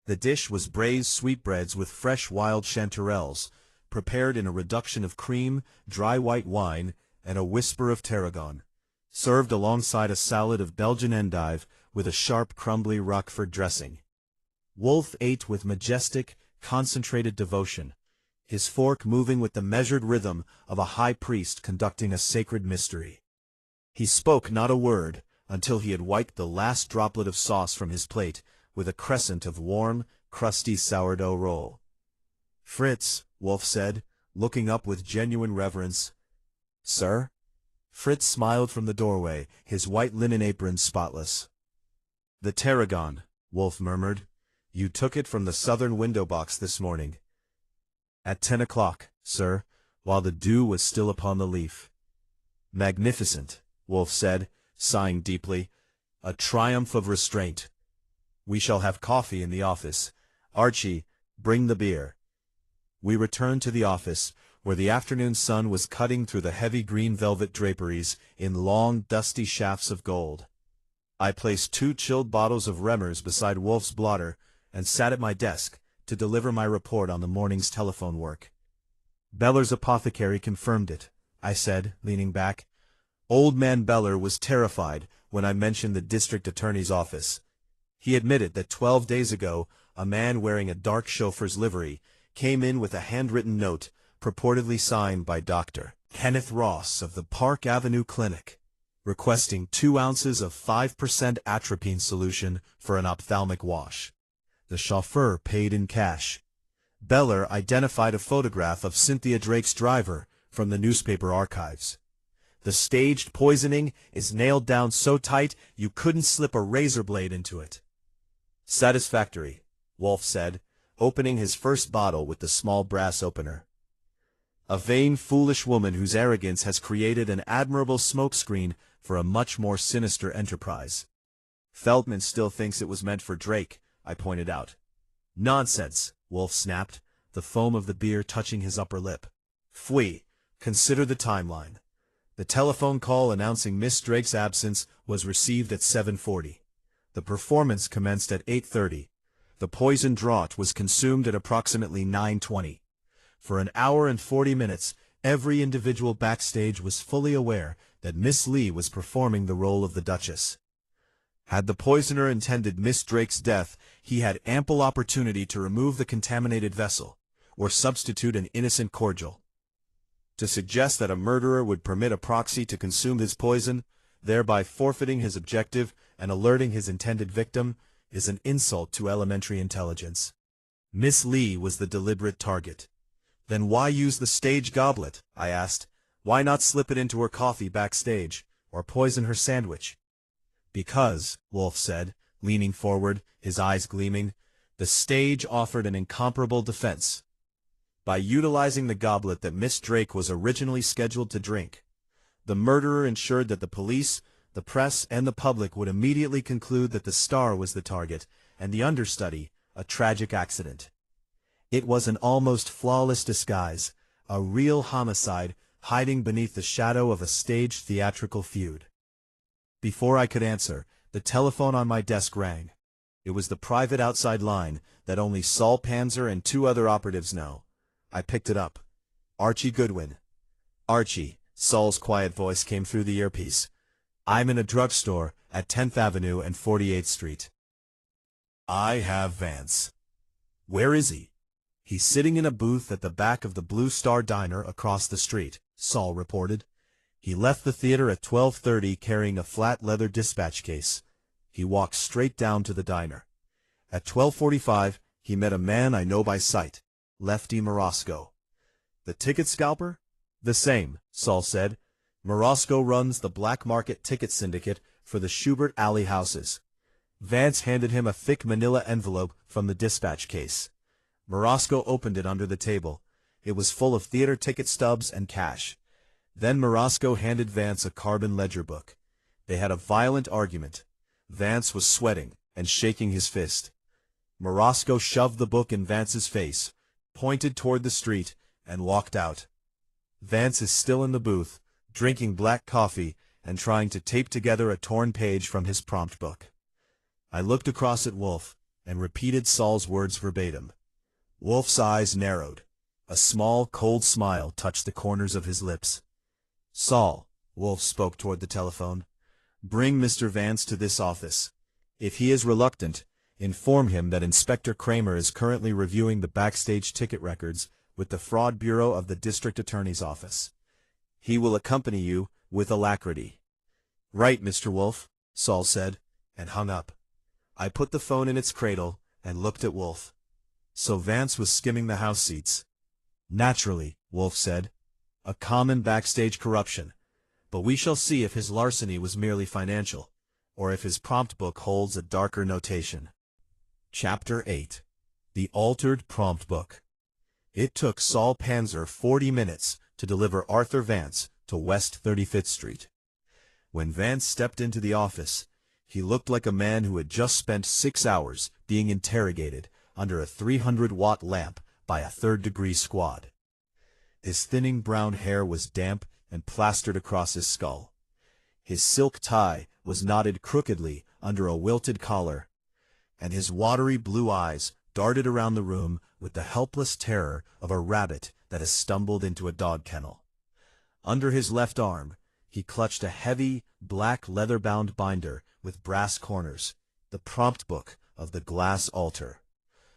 The dish was braised sweetbreads with fresh wild chanterelles, prepared in a reduction of cream, dry white wine, and a whisper of tarragon, served alongside a salad of Belgian endive with a sharp, crumbly Roquefort dressing. Wolfe ate with majestic, concentrated devotion, his fork moving with the measured rhythm of a high priest conducting a sacred mystery. He spoke not a word until he had wiped the last droplet of sauce from his plate with a crescent of warm, crusty sourdough roll. "Fritz," Wolfe said, looking up with genuine reverence. "Sir?" Fritz smiled from the doorway, his white linen apron spotless. "The tarragon," Wolfe murmured. "You took it from the southern window box this morning." "At 10 o'clock, sir, while the dew was still upon the leaf." "Magnificent," Wolfe said, sighing deeply. "A triumph of restraint. We shall have coffee in the office. Archie, bring the beer." We returned to the office, where the afternoon sun was cutting through the heavy green velvet draperies in long, dusty shafts of gold. I placed 2 chilled bottles of Remmers beside Wolfe's blotter and sat at my desk to deliver my report on the morning's telephone work. "Beller's apothecary confirmed it," I said, leaning back. "Old man Beller was terrified when I mentioned the district attorney's office. He admitted that 12 days ago a man wearing a dark chauffeur's livery came in with a handwritten note purportedly signed by Dr. Kenneth Ross of the Park Avenue Clinic, requesting 2 ounces of 5% atropine solution for an ophthalmic wash. The chauffeur paid in cash. Beller identified a photograph of Cynthia Drake's driver from the newspaper archives. The staged poisoning is nailed down so tight you couldn't slip a razor blade into it." "Satisfactory," Wolfe said, opening his first bottle with the small brass opener. "A vain, foolish woman whose arrogance has created an admirable smokescreen for a much more sinister enterprise." "Feldman still thinks it was meant for Drake," I pointed out. "Nonsense," Wolfe snapped, the foam of the beer touching his upper lip. "Pfui, consider the timeline. The telephone call announcing Miss Drake's absence was received at 7:40. The performance commenced at 8:30. The poison draught was consumed at approximately 9:20. For an hour and 40 minutes, every individual backstage was fully aware that Miss Lee was performing the role of the Duchess. Had the poisoner intended Miss Drake's death, he had ample opportunity to remove the contaminated vessel, or substitute an innocent cordial. To suggest that a murderer would permit a proxy to consume his poison, thereby forfeiting his objective and alerting his intended victim, is an insult to elementary intelligence. Miss Lee was the deliberate target. "Then why use the stage goblet?" I asked. "Why not slip it into her coffee backstage, or poison her sandwich?" "Because," Wolfe said, leaning forward, his eyes gleaming, "the stage offered an incomparable defense. By utilizing the goblet that Miss Drake was originally scheduled to drink, the murderer ensured that the police, the press, and the public would immediately conclude that the star was the target, and the understudy, a tragic accident. It was an almost flawless disguise, a real homicide hiding beneath the shadow of a staged theatrical feud." Before I could answer, the telephone on my desk rang. It was the private outside line that only Saul Panzer and 2 other operatives know. I picked it up. "Archie Goodwin." "Archie," Saul's quiet voice came through the earpiece. "I'm in a drugstore at 10th Avenue and 48th Street. I have Vance." "Where is he?" "He's sitting in a booth at the back of the Blue Star Diner across the street," Saul reported. "He left the theater at 12:30 carrying a flat leather dispatch case. He walked straight down to the diner. At 12:45, he met a man I know by sight, Lefty Morosco." "The ticket scalper?" "The same," Saul said. "Morosco runs the black market ticket syndicate for the Schubert Alley houses." Vance handed him a thick manila envelope from the dispatch case. Morosco opened it under the table. It was full of theater ticket stubs and cash. Then Morosco handed Vance a carbon ledger book. They had a violent argument. Vance was sweating and shaking his fist. Morosco shoved the book in Vance's face, pointed toward the street, and walked out. Vance is still in the booth, drinking black coffee and trying to tape together a torn page from his prompt book. I looked across at Wolfe and repeated Saul's words verbatim. Wolfe's eyes narrowed. A small, cold smile touched the corners of his lips. "Saul," Wolfe spoke toward the telephone, "bring Mr. Vance to this office. If he is reluctant, inform him that Inspector Cramer is currently reviewing the backstage ticket records with the Fraud Bureau of the District Attorney's Office. He will accompany you with alacrity." "Right, Mr. Wolfe," Saul said, and hung up. I put the phone in its cradle and looked at Wolfe. So Vance was skimming the house seats. "Naturally," Wolfe said. "A common backstage corruption. but we shall see if his larceny was merely financial, or if his prompt book holds a darker notation. Chapter 8. The Altered Promptbook. It took Saul Panzer 40 minutes to deliver Arthur Vance to West 35th Street. When Vance stepped into the office, he looked like a man who had just spent 6 hours being interrogated under a 300-watt lamp by a third-degree squad. His thinning brown hair was damp and plastered across his skull. His silk tie was knotted crookedly under a wilted collar, and his watery blue eyes darted around the room with the helpless terror of a rabbit that has stumbled into a dog kennel. Under his left arm, he clutched a heavy, black leather-bound binder with brass corners, the prompt book of the glass altar.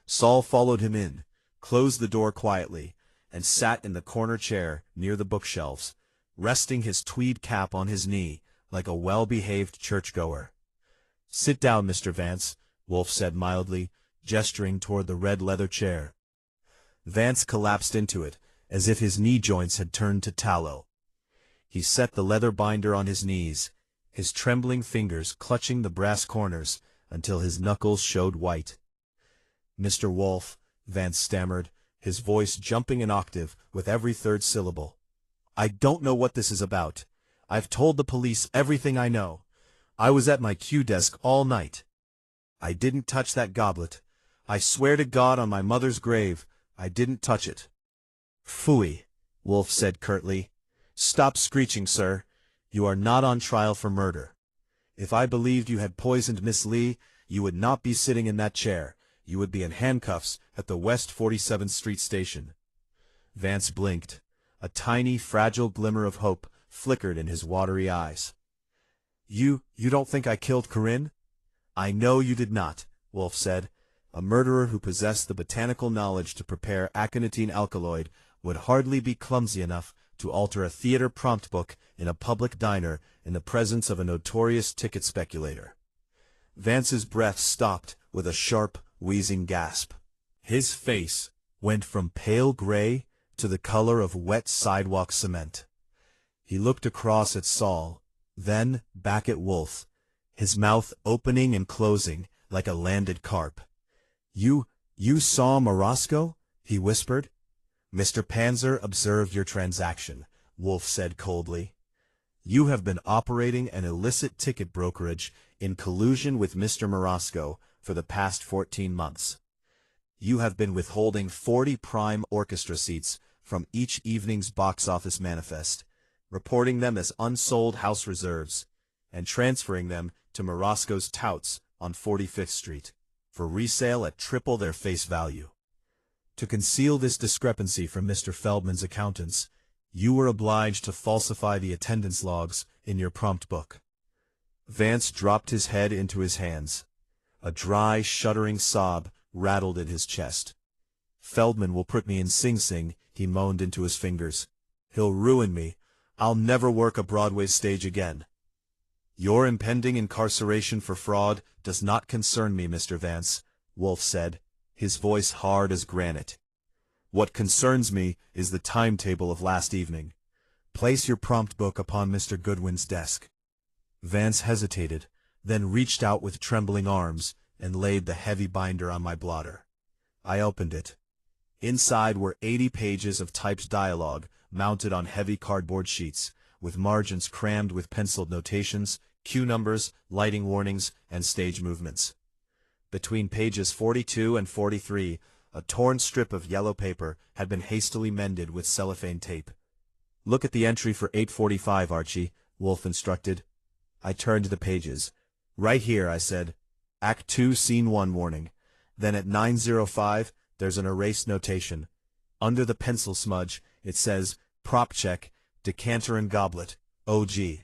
Saul followed him in, closed the door quietly, and sat in the corner chair near the bookshelves, resting his tweed cap on his knee like a well-behaved churchgoer. "Sit down, Mr. Vance," Wolfe said mildly, gesturing toward the red leather chair. Vance collapsed into it, as if his knee joints had turned to tallow. He set the leather binder on his knees, his trembling fingers clutching the brass corners until his knuckles showed white. "Mr. Wolfe," Vance stammered, his voice jumping an octave with every third syllable, "I don't know what this is about. I've told the police everything I know. I was at my cue desk all night. I didn't touch that goblet. I swear to God on my mother's grave, I didn't touch it." "Phooey," Wolfe said curtly. "Stop screeching, sir. You are not on trial for murder. If I believed you had poisoned Miss Lee, you would not be sitting in that chair. You would be in handcuffs at the West 47th Street station." Vance blinked. A tiny, fragile glimmer of hope flickered in his watery eyes. You don't think I killed Corinne?" "I know you did not," Wolfe said. "A murderer who possessed the botanical knowledge to prepare aconitine alkaloid would hardly be clumsy enough to alter a theater prompt book in a public diner in the presence of a notorious ticket speculator." Vance's breath stopped with a sharp, wheezing gasp. His face went from pale gray to the color of wet sidewalk cement. He looked across at Saul, then back at Wolfe, his mouth opening and closing like a landed carp. You saw Marasco?" he whispered. "Mr. Panzer observed your transaction," Wolfe said coldly. "You have been operating an illicit ticket brokerage in collusion with Mr. Marasco for the past 14 months. You have been withholding 40 prime orchestra seats from each evening's box office manifest, reporting them as unsold house reserves, and transferring them to Marasco's touts on 45th Street, for resale at triple their face value. To conceal this discrepancy from Mr. Feldman's accountants, you were obliged to falsify the attendance logs in your prompt book." Vance dropped his head into his hands. A dry, shuddering sob rattled in his chest. "Feldman will put me in Sing Sing," he moaned into his fingers. "He'll ruin me. I'll never work a Broadway stage again." "Your impending incarceration for fraud does not concern me, Mr. Vance," Wolfe said, his voice hard as granite. "What concerns me is the timetable of last evening. Place your prompt book upon Mr. Goodwin's desk." Vance hesitated, then reached out with trembling arms and laid the heavy binder on my blotter. I opened it. Inside were 80 pages of typed dialogue mounted on heavy cardboard sheets, with margins crammed with penciled notations, cue numbers, lighting warnings, and stage movements. Between pages 42 and 43, a torn strip of yellow paper had been hastily mended with cellophane tape. "Look at the entry for 8:45, Archie," Wolfe instructed. I turned to the pages. "Right here," I said. "Act 2, Scene 1 warning. Then at 9:05, there's an erased notation. Under the pencil smudge, it says, prop check, decanter and goblet, OG."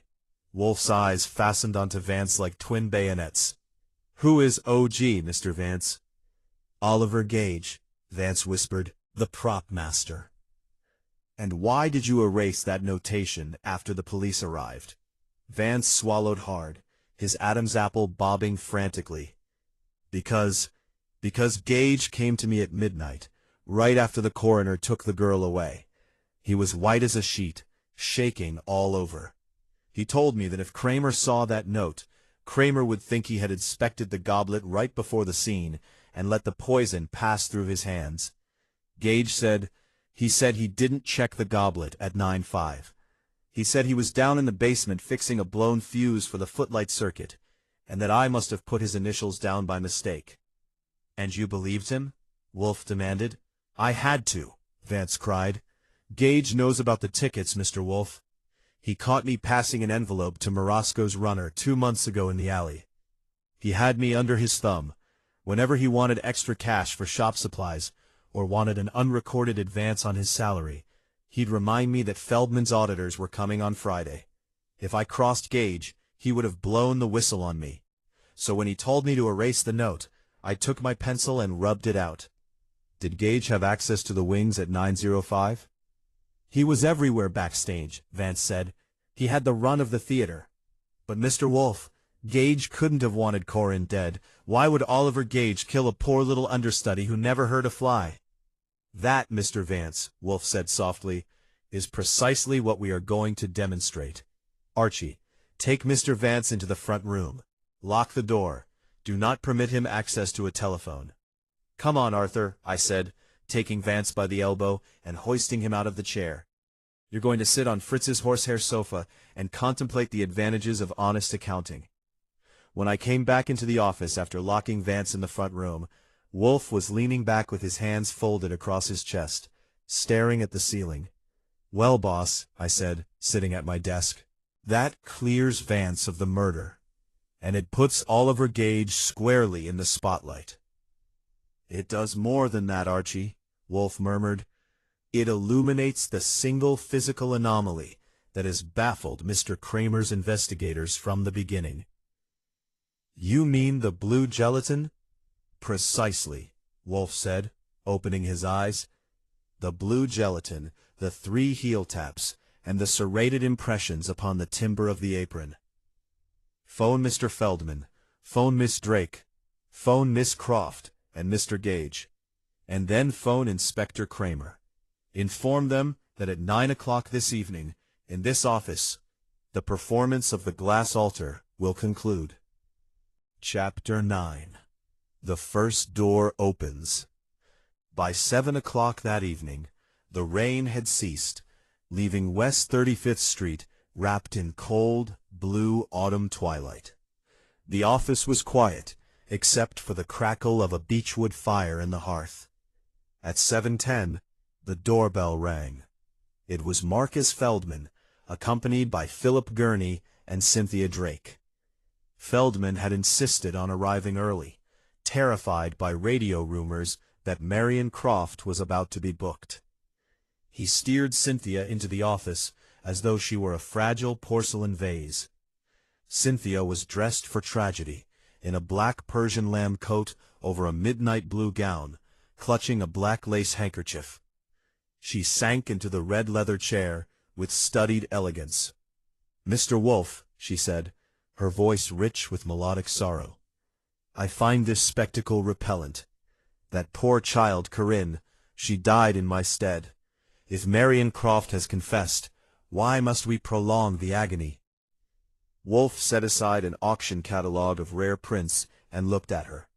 Wolfe's eyes fastened onto Vance like twin bayonets. "Who is OG, Mr. Vance?" "Oliver Gage," Vance whispered, "the prop master." "And why did you erase that notation after the police arrived?" Vance swallowed hard, his Adam's apple bobbing frantically. Because Gage came to me at midnight, right after the coroner took the girl away. He was white as a sheet, shaking all over. He told me that if Cramer saw that note, Cramer would think he had inspected the goblet right before the scene and let the poison pass through his hands. Gage said he didn't check the goblet at 9:05. He said he was down in the basement fixing a blown fuse for the footlight circuit, and that I must have put his initials down by mistake. And you believed him? Wolfe demanded. I had to, Vance cried. Gage knows about the tickets, Mr. Wolfe. He caught me passing an envelope to Morosco's runner 2 months ago in the alley. He had me under his thumb. Whenever he wanted extra cash for shop supplies, or wanted an unrecorded advance on his salary, he'd remind me that Feldman's auditors were coming on Friday. If I crossed Gage, he would have blown the whistle on me. So when he told me to erase the note, I took my pencil and rubbed it out. Did Gage have access to the wings at 9:05? He was everywhere backstage, Vance said. He had the run of the theater. But Mr. Wolfe, Gage couldn't have wanted Corinne dead. Why would Oliver Gage kill a poor little understudy who never heard a fly? That, Mr. Vance, Wolfe said softly, is precisely what we are going to demonstrate. Archie, take Mr. Vance into the front room. Lock the door. Do not permit him access to a telephone. Come on, Arthur, I said, taking Vance by the elbow and hoisting him out of the chair. You're going to sit on Fritz's horsehair sofa and contemplate the advantages of honest accounting. When I came back into the office after locking Vance in the front room, Wolfe was leaning back with his hands folded across his chest, staring at the ceiling. Well, boss, I said, sitting at my desk, that clears Vance of the murder, and it puts Oliver Gage squarely in the spotlight. It does more than that, Archie, Wolfe murmured. It illuminates the single physical anomaly that has baffled Mr. Cramer's investigators from the beginning. You mean the blue gelatin? Precisely, Wolfe said, opening his eyes. The blue gelatin, the 3 heel taps, and the serrated impressions upon the timber of the apron. Phone Mr. Feldman, phone Miss Drake, phone Miss Croft, and Mr. Gage, and then phone Inspector Cramer. Inform them that at 9 o'clock this evening, in this office, the performance of the glass altar will conclude. Chapter 9. The first door opens. By 7 o'clock that evening, the rain had ceased, leaving West 35th Street wrapped in cold, blue autumn twilight. The office was quiet, except for the crackle of a beechwood fire in the hearth. At 7:10, the doorbell rang. It was Marcus Feldman, accompanied by Philip Gurney and Cynthia Drake. Feldman had insisted on arriving early, terrified by radio rumors that Marion Croft was about to be booked. He steered Cynthia into the office as though she were a fragile porcelain vase. Cynthia was dressed for tragedy, in a black Persian lamb coat over a midnight blue gown, clutching a black lace handkerchief. She sank into the red leather chair with studied elegance. "Mr. Wolfe," she said, her voice rich with melodic sorrow, "I find this spectacle repellent. That poor child, Corinne, she died in my stead. If Marion Croft has confessed, why must we prolong the agony?" Wolfe set aside an auction catalogue of rare prints and looked at her.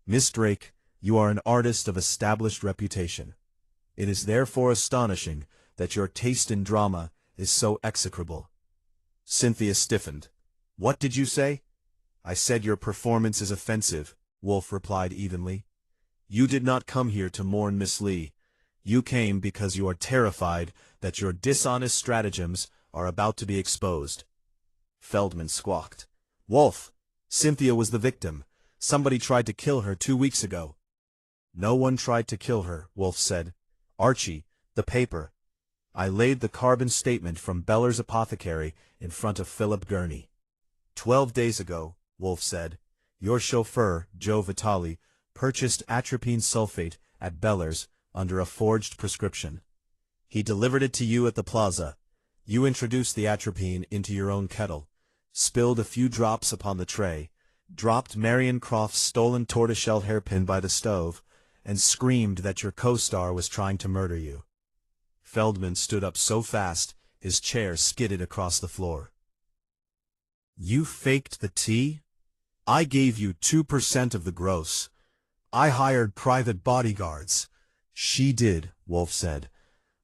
"Miss Drake, you are an artist of established reputation. It is therefore astonishing that your taste in drama is so execrable." Cynthia stiffened. "What did you say?" "I said your performance is offensive," Wolfe replied evenly. "You did not come here to mourn Miss Lee. You came because you are terrified that your dishonest stratagems are about to be exposed." Feldman squawked. "Wolfe, Cynthia was the victim. Somebody tried to kill her 2 weeks ago." "No one tried to kill her," Wolfe said. "Archie, the paper." I laid the carbon statement from Beller's apothecary in front of Philip Gurney. 12 days ago, Wolfe said, your chauffeur, Joe Vitale, purchased atropine sulfate at Beller's under a forged prescription. He delivered it to you at the plaza. You introduced the atropine into your own kettle, spilled a few drops upon the tray, dropped Marion Croft's stolen tortoiseshell hairpin by the stove, and screamed that your co-star was trying to murder you. Feldman stood up so fast, his chair skidded across the floor. You faked the tea? I gave you 2% of the gross. I hired private bodyguards. She did, Wolfe said.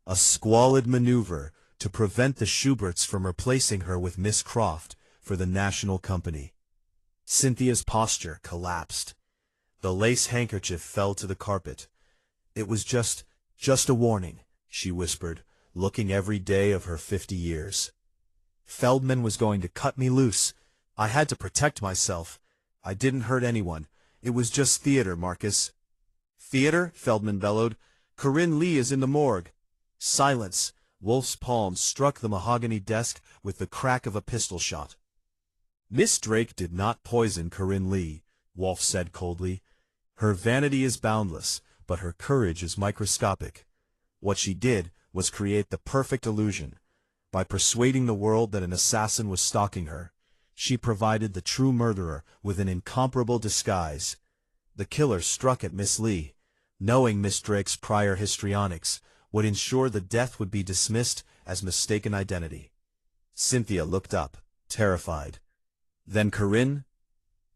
A squalid maneuver to prevent the Schuberts from replacing her with Miss Croft for the national company. Cynthia's posture collapsed. The lace handkerchief fell to the carpet. It was just a warning, she whispered, looking every day of her 50 years. Feldman was going to cut me loose. I had to protect myself. I didn't hurt anyone. It was just theater, Marcus. Theater? Feldman bellowed. Corinne Lee is in the morgue. Silence. Wolfe's palm struck the mahogany desk with the crack of a pistol shot. Miss Drake did not poison Corinne Lee, Wolfe said coldly. Her vanity is boundless, but her courage is microscopic. What she did was create the perfect illusion. By persuading the world that an assassin was stalking her, she provided the true murderer with an incomparable disguise. The killer struck at Miss Lee, knowing Miss Drake's prior histrionics would ensure the death would be dismissed as mistaken identity. Cynthia looked up, terrified. Then Corinne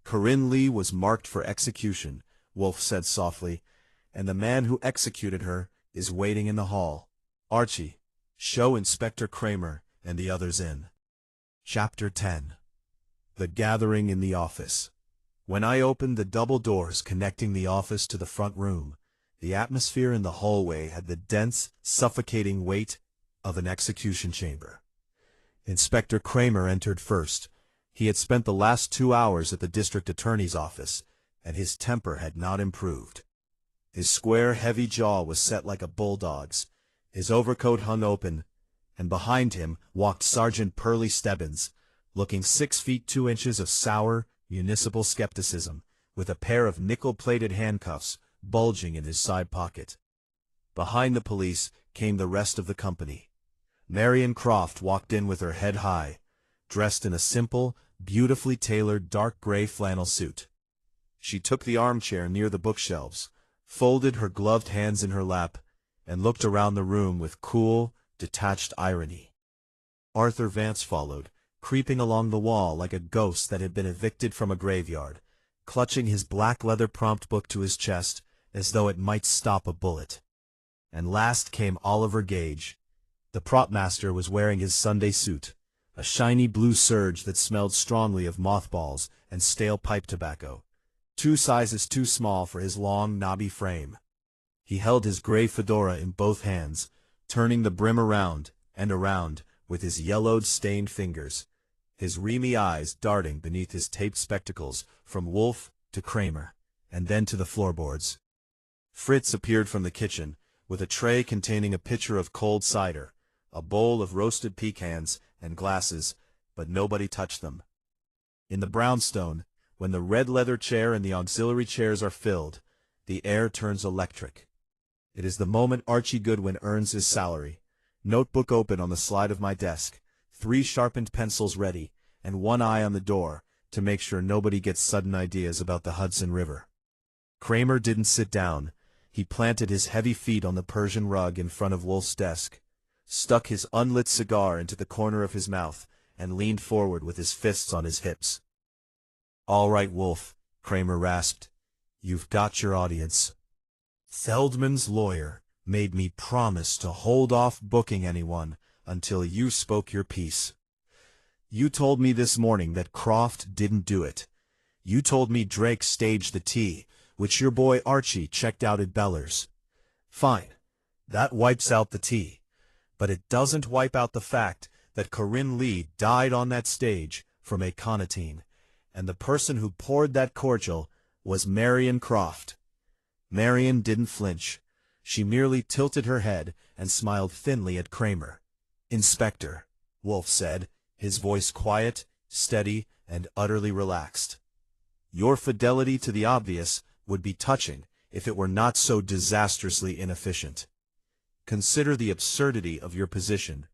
Lee was marked for execution, Wolfe said softly, and the man who executed her is waiting in the hall. Archie, show Inspector Cramer and the others in. Chapter 10. The Gathering in the Office. When I opened the double doors connecting the office to the front room, the atmosphere in the hallway had the dense, suffocating weight of an execution chamber. Inspector Cramer entered first. He had spent the last 2 hours at the district attorney's office, and his temper had not improved. His square, heavy jaw was set like a bulldog's. His overcoat hung open, and behind him walked Sergeant Pearlie Stebbins, looking 6 feet 2 inches of sour, municipal skepticism, with a pair of nickel-plated handcuffs bulging in his side pocket. Behind the police came the rest of the company. Marion Croft walked in with her head high, dressed in a simple, beautifully tailored dark gray flannel suit. She took the armchair near the bookshelves, folded her gloved hands in her lap, and looked around the room with cool, detached irony. Arthur Vance followed, creeping along the wall like a ghost that had been evicted from a graveyard, clutching his black leather prompt book to his chest as though it might stop a bullet. And last came Oliver Gage. The prop master was wearing his Sunday suit, a shiny blue serge that smelled strongly of mothballs and stale pipe tobacco, 2 sizes too small for his long, knobby frame. He held his gray fedora in both hands, turning the brim around and around with his yellowed, stained fingers, his reamy eyes darting beneath his taped spectacles from Wolfe to Cramer, and then to the floorboards. Fritz appeared from the kitchen, with a tray containing a pitcher of cold cider, a bowl of roasted pecans, and glasses, but nobody touched them. In the brownstone, when the red leather chair and the auxiliary chairs are filled, the air turns electric. It is the moment Archie Goodwin earns his salary. Notebook open on the slide of my desk, 3 sharpened pencils ready, and one eye on the door to make sure nobody gets sudden ideas about the Hudson River. Cramer didn't sit down. He planted his heavy feet on the Persian rug in front of Wolfe's desk, stuck his unlit cigar into the corner of his mouth, and leaned forward with his fists on his hips. "All right, Wolfe," Cramer rasped. "You've got your audience. Feldman's lawyer made me promise to hold off booking anyone until you spoke your piece. You told me this morning that Croft didn't do it. You told me Drake staged the tea, which your boy Archie checked out at Beller's. Fine, that wipes out the tea, but it doesn't wipe out the fact that Corinne Lee died on that stage from aconitine, and the person who poured that cordial was Marion Croft." Marion didn't flinch. She merely tilted her head and smiled thinly at Cramer. "Inspector," Wolfe said, his voice quiet, steady, and utterly relaxed. "Your fidelity to the obvious would be touching if it were not so disastrously inefficient. Consider the absurdity of your position.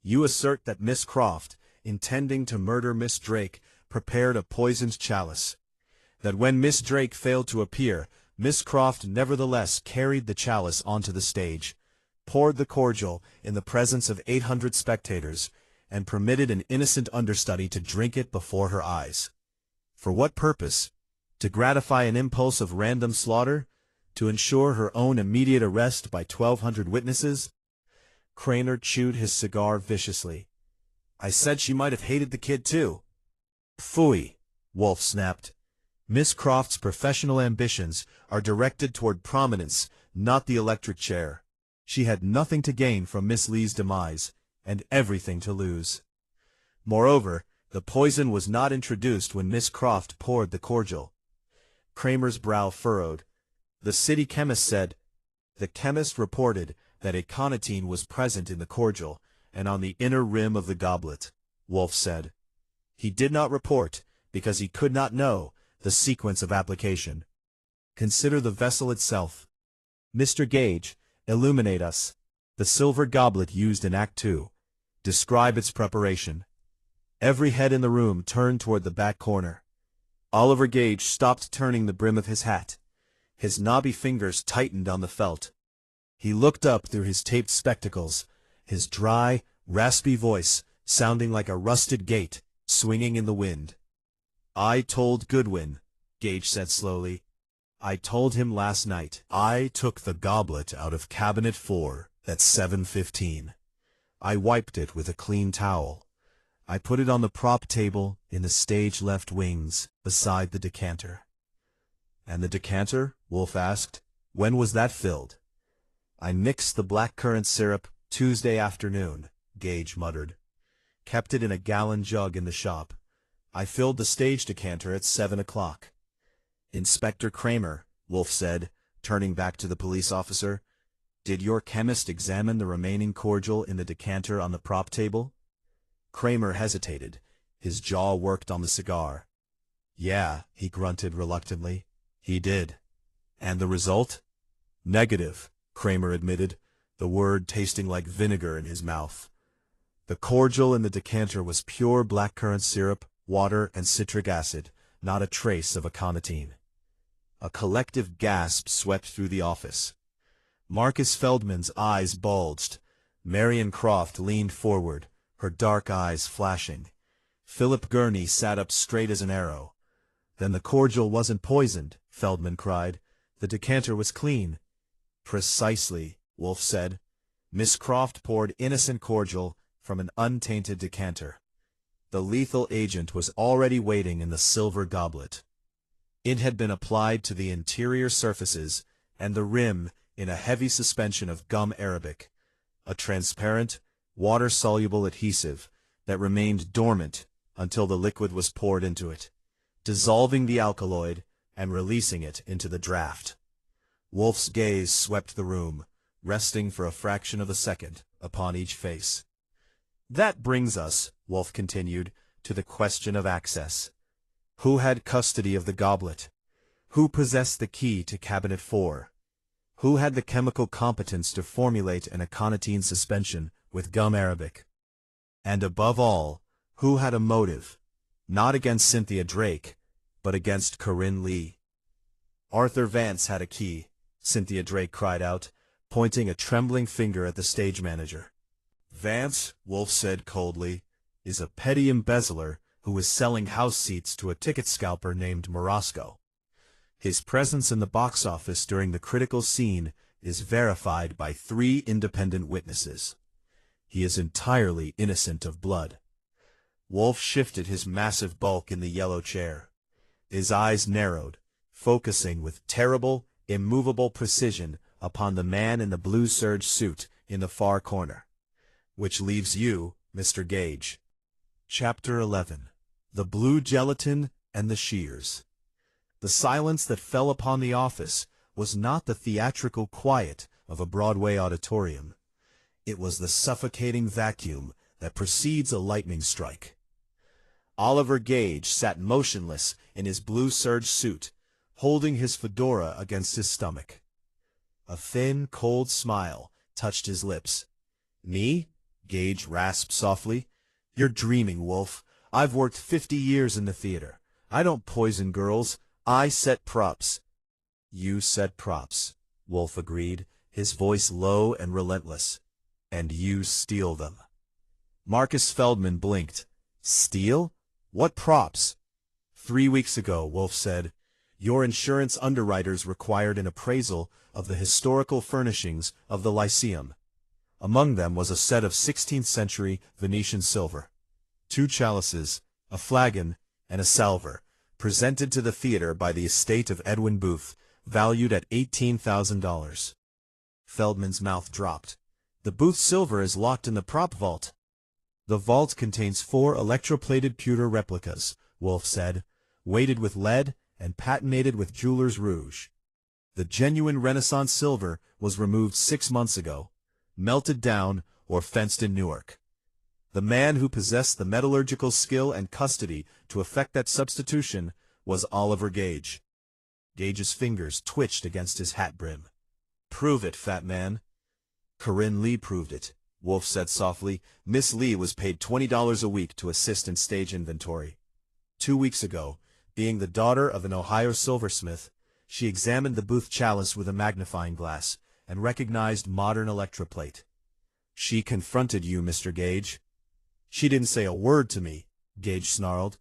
You assert that Miss Croft, intending to murder Miss Drake, prepared a poisoned chalice. That when Miss Drake failed to appear, Miss Croft nevertheless carried the chalice onto the stage, poured the cordial in the presence of 800 spectators, and permitted an innocent understudy to drink it before her eyes. For what purpose? To gratify an impulse of random slaughter? To ensure her own immediate arrest by 1,200 witnesses? Cramer chewed his cigar viciously. I said she might have hated the kid too. Phooey, Wolfe snapped. Miss Croft's professional ambitions are directed toward prominence, not the electric chair. She had nothing to gain from Miss Lee's demise, and everything to lose. Moreover, the poison was not introduced when Miss Croft poured the cordial. Cramer's brow furrowed. The city chemist said. The chemist reported that aconitine was present in the cordial and on the inner rim of the goblet, Wolfe said. He did not report because he could not know the sequence of application. Consider the vessel itself. Mr. Gage, illuminate us. The silver goblet used in Act 2. Describe its preparation. Every head in the room turned toward the back corner. Oliver Gage stopped turning the brim of his hat. His knobby fingers tightened on the felt. He looked up through his taped spectacles, his dry, raspy voice sounding like a rusted gate swinging in the wind. I told Goodwin, Gage said slowly. I told him last night. I took the goblet out of Cabinet 4 at 7:15. I wiped it with a clean towel. I put it on the prop table in the stage left wings beside the decanter. And the decanter? Wolfe asked. When was that filled? I mixed the blackcurrant syrup Tuesday afternoon, Gage muttered. Kept it in a gallon jug in the shop. I filled the stage decanter at 7 o'clock. Inspector Cramer, Wolfe said, turning back to the police officer, did your chemist examine the remaining cordial in the decanter on the prop table? Cramer hesitated. His jaw worked on the cigar. Yeah, he grunted reluctantly. He did. And the result? Negative, Cramer admitted, the word tasting like vinegar in his mouth. The cordial in the decanter was pure blackcurrant syrup, water, and citric acid, not a trace of aconitine. A collective gasp swept through the office. Marcus Feldman's eyes bulged. Marion Croft leaned forward, her dark eyes flashing. Philip Gurney sat up straight as an arrow. Then the cordial wasn't poisoned, Feldman cried. The decanter was clean. Precisely, Wolfe said. Miss Croft poured innocent cordial from an untainted decanter. The lethal agent was already waiting in the silver goblet. It had been applied to the interior surfaces and the rim in a heavy suspension of gum arabic, a transparent, water-soluble adhesive that remained dormant until the liquid was poured into it, dissolving the alkaloid and releasing it into the draft. Wolfe's gaze swept the room, resting for a fraction of a second upon each face. That brings us, Wolfe continued, to the question of access. Who had custody of the goblet? Who possessed the key to Cabinet 4? Who had the chemical competence to formulate an aconitine suspension with gum arabic? And above all, who had a motive, not against Cynthia Drake, but against Corinne Lee? Arthur Vance had a key, Cynthia Drake cried out, pointing a trembling finger at the stage manager. Vance, Wolfe said coldly, is a petty embezzler who is selling house seats to a ticket scalper named Morosco. His presence in the box office during the critical scene is verified by 3 independent witnesses. He is entirely innocent of blood. Wolfe shifted his massive bulk in the yellow chair. His eyes narrowed, focusing with terrible, immovable precision upon the man in the blue serge suit in the far corner. Which leaves you, Mr. Gage. Chapter 11. The Blue Gelatin and the Shears. The silence that fell upon the office was not the theatrical quiet of a Broadway auditorium. It was the suffocating vacuum that precedes a lightning strike. Oliver Gage sat motionless in his blue serge suit, holding his fedora against his stomach. A thin, cold smile touched his lips. Me? Gage rasped softly. You're dreaming, Wolfe. I've worked 50 years in the theater. I don't poison girls. I set props. You set props, Wolfe agreed, his voice low and relentless. And you steal them. Marcus Feldman blinked. Steal? What props? 3 weeks ago, Wolfe said, your insurance underwriters required an appraisal of the historical furnishings of the Lyceum. Among them was a set of 16th-century Venetian silver. 2 chalices, a flagon, and a salver, presented to the theater by the estate of Edwin Booth, valued at $18,000. Feldman's mouth dropped. The Booth silver is locked in the prop vault. The vault contains 4 electroplated pewter replicas, Wolfe said, weighted with lead and patinated with jeweler's rouge. The genuine Renaissance silver was removed 6 months ago, melted down or fenced in Newark. The man who possessed the metallurgical skill and custody to effect that substitution was Oliver Gage. Gage's fingers twitched against his hat brim. Prove it, fat man. Corinne Lee proved it, Wolfe said softly. Miss Lee was paid $20 a week to assist in stage inventory. 2 weeks ago, being the daughter of an Ohio silversmith, she examined the Booth chalice with a magnifying glass and recognized modern electroplate. She confronted you, Mr. Gage. She didn't say a word to me, Gage snarled.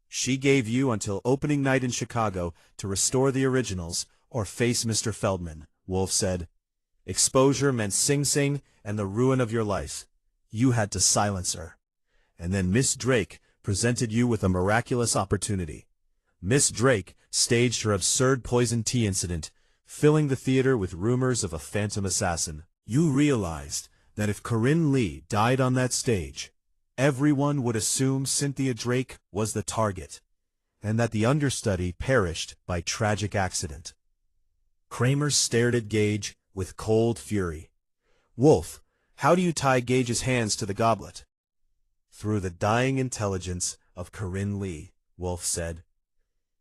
She gave you until opening night in Chicago to restore the originals or face Mr. Feldman, Wolfe said. Exposure meant Sing Sing and the ruin of your life. You had to silence her. And then Miss Drake presented you with a miraculous opportunity. Miss Drake staged her absurd poison tea incident, filling the theater with rumors of a phantom assassin. You realized that if Corinne Lee died on that stage, everyone would assume Cynthia Drake was the target, and that the understudy perished by tragic accident. Cramer stared at Gage with cold fury. Wolfe, how do you tie Gage's hands to the goblet? Through the dying intelligence of Corinne Lee, Wolfe said.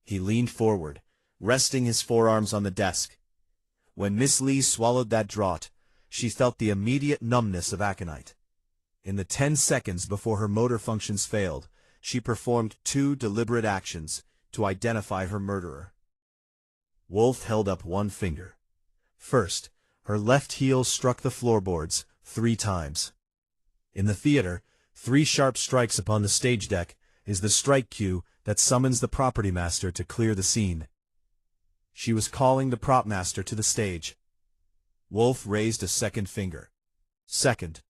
He leaned forward, resting his forearms on the desk. When Miss Lee swallowed that draught, she felt the immediate numbness of aconite. In the 10 seconds before her motor functions failed, she performed 2 deliberate actions to identify her murderer. Wolfe held up one finger. First, her left heel struck the floorboards 3 times. In the theater, 3 sharp strikes upon the stage deck is the strike cue that summons the property master to clear the scene. She was calling the prop master to the stage. Wolfe raised a second finger. Second,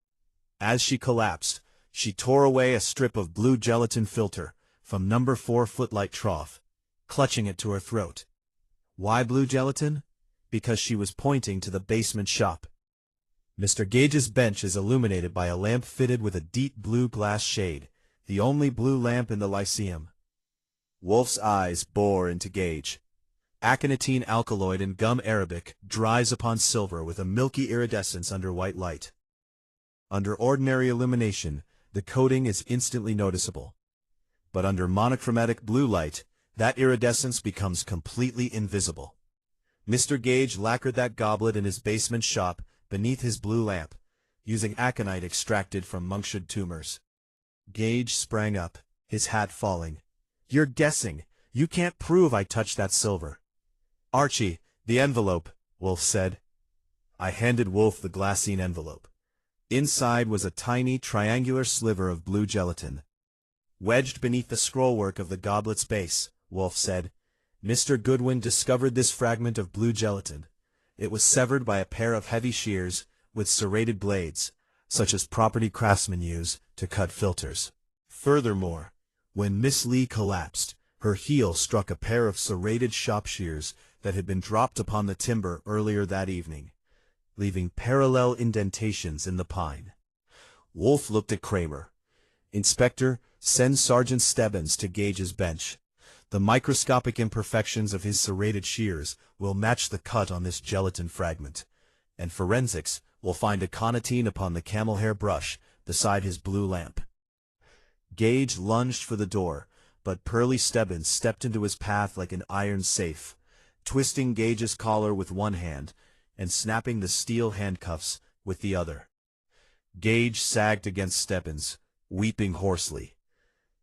as she collapsed, she tore away a strip of blue gelatin filter from number 4 footlight trough, clutching it to her throat. Why blue gelatin? Because she was pointing to the basement shop. Mr. Gage's bench is illuminated by a lamp fitted with a deep blue glass shade, the only blue lamp in the Lyceum. Wolfe's eyes bore into Gage. Aconitine alkaloid in gum arabic dries upon silver with a milky iridescence under white light. Under ordinary illumination, the coating is instantly noticeable. But under monochromatic blue light, that iridescence becomes completely invisible. Mr. Gage lacquered that goblet in his basement shop beneath his blue lamp, using aconite extracted from Munchausen tumors. Gage sprang up, his hat falling. You're guessing. You can't prove I touched that silver. Archie, the envelope, Wolfe said. I handed Wolfe the glassine envelope. Inside was a tiny triangular sliver of blue gelatin. Wedged beneath the scrollwork of the goblet's base, Wolfe said, Mr. Goodwin discovered this fragment of blue gelatin. It was severed by a pair of heavy shears with serrated blades, such as property craftsmen use to cut filters. Furthermore, when Miss Lee collapsed, her heel struck a pair of serrated shop shears that had been dropped upon the timber earlier that evening, leaving parallel indentations in the pine. Wolfe looked at Cramer. Inspector, send Sergeant Stebbins to Gage's bench. The microscopic imperfections of his serrated shears will match the cut on this gelatin fragment, and forensics will find aconitine upon the camel hair brush beside his blue lamp. Gage lunged for the door, but Pearly Stebbins stepped into his path like an iron safe, twisting Gage's collar with one hand and snapping the steel handcuffs with the other. Gage sagged against Stebbins, weeping hoarsely.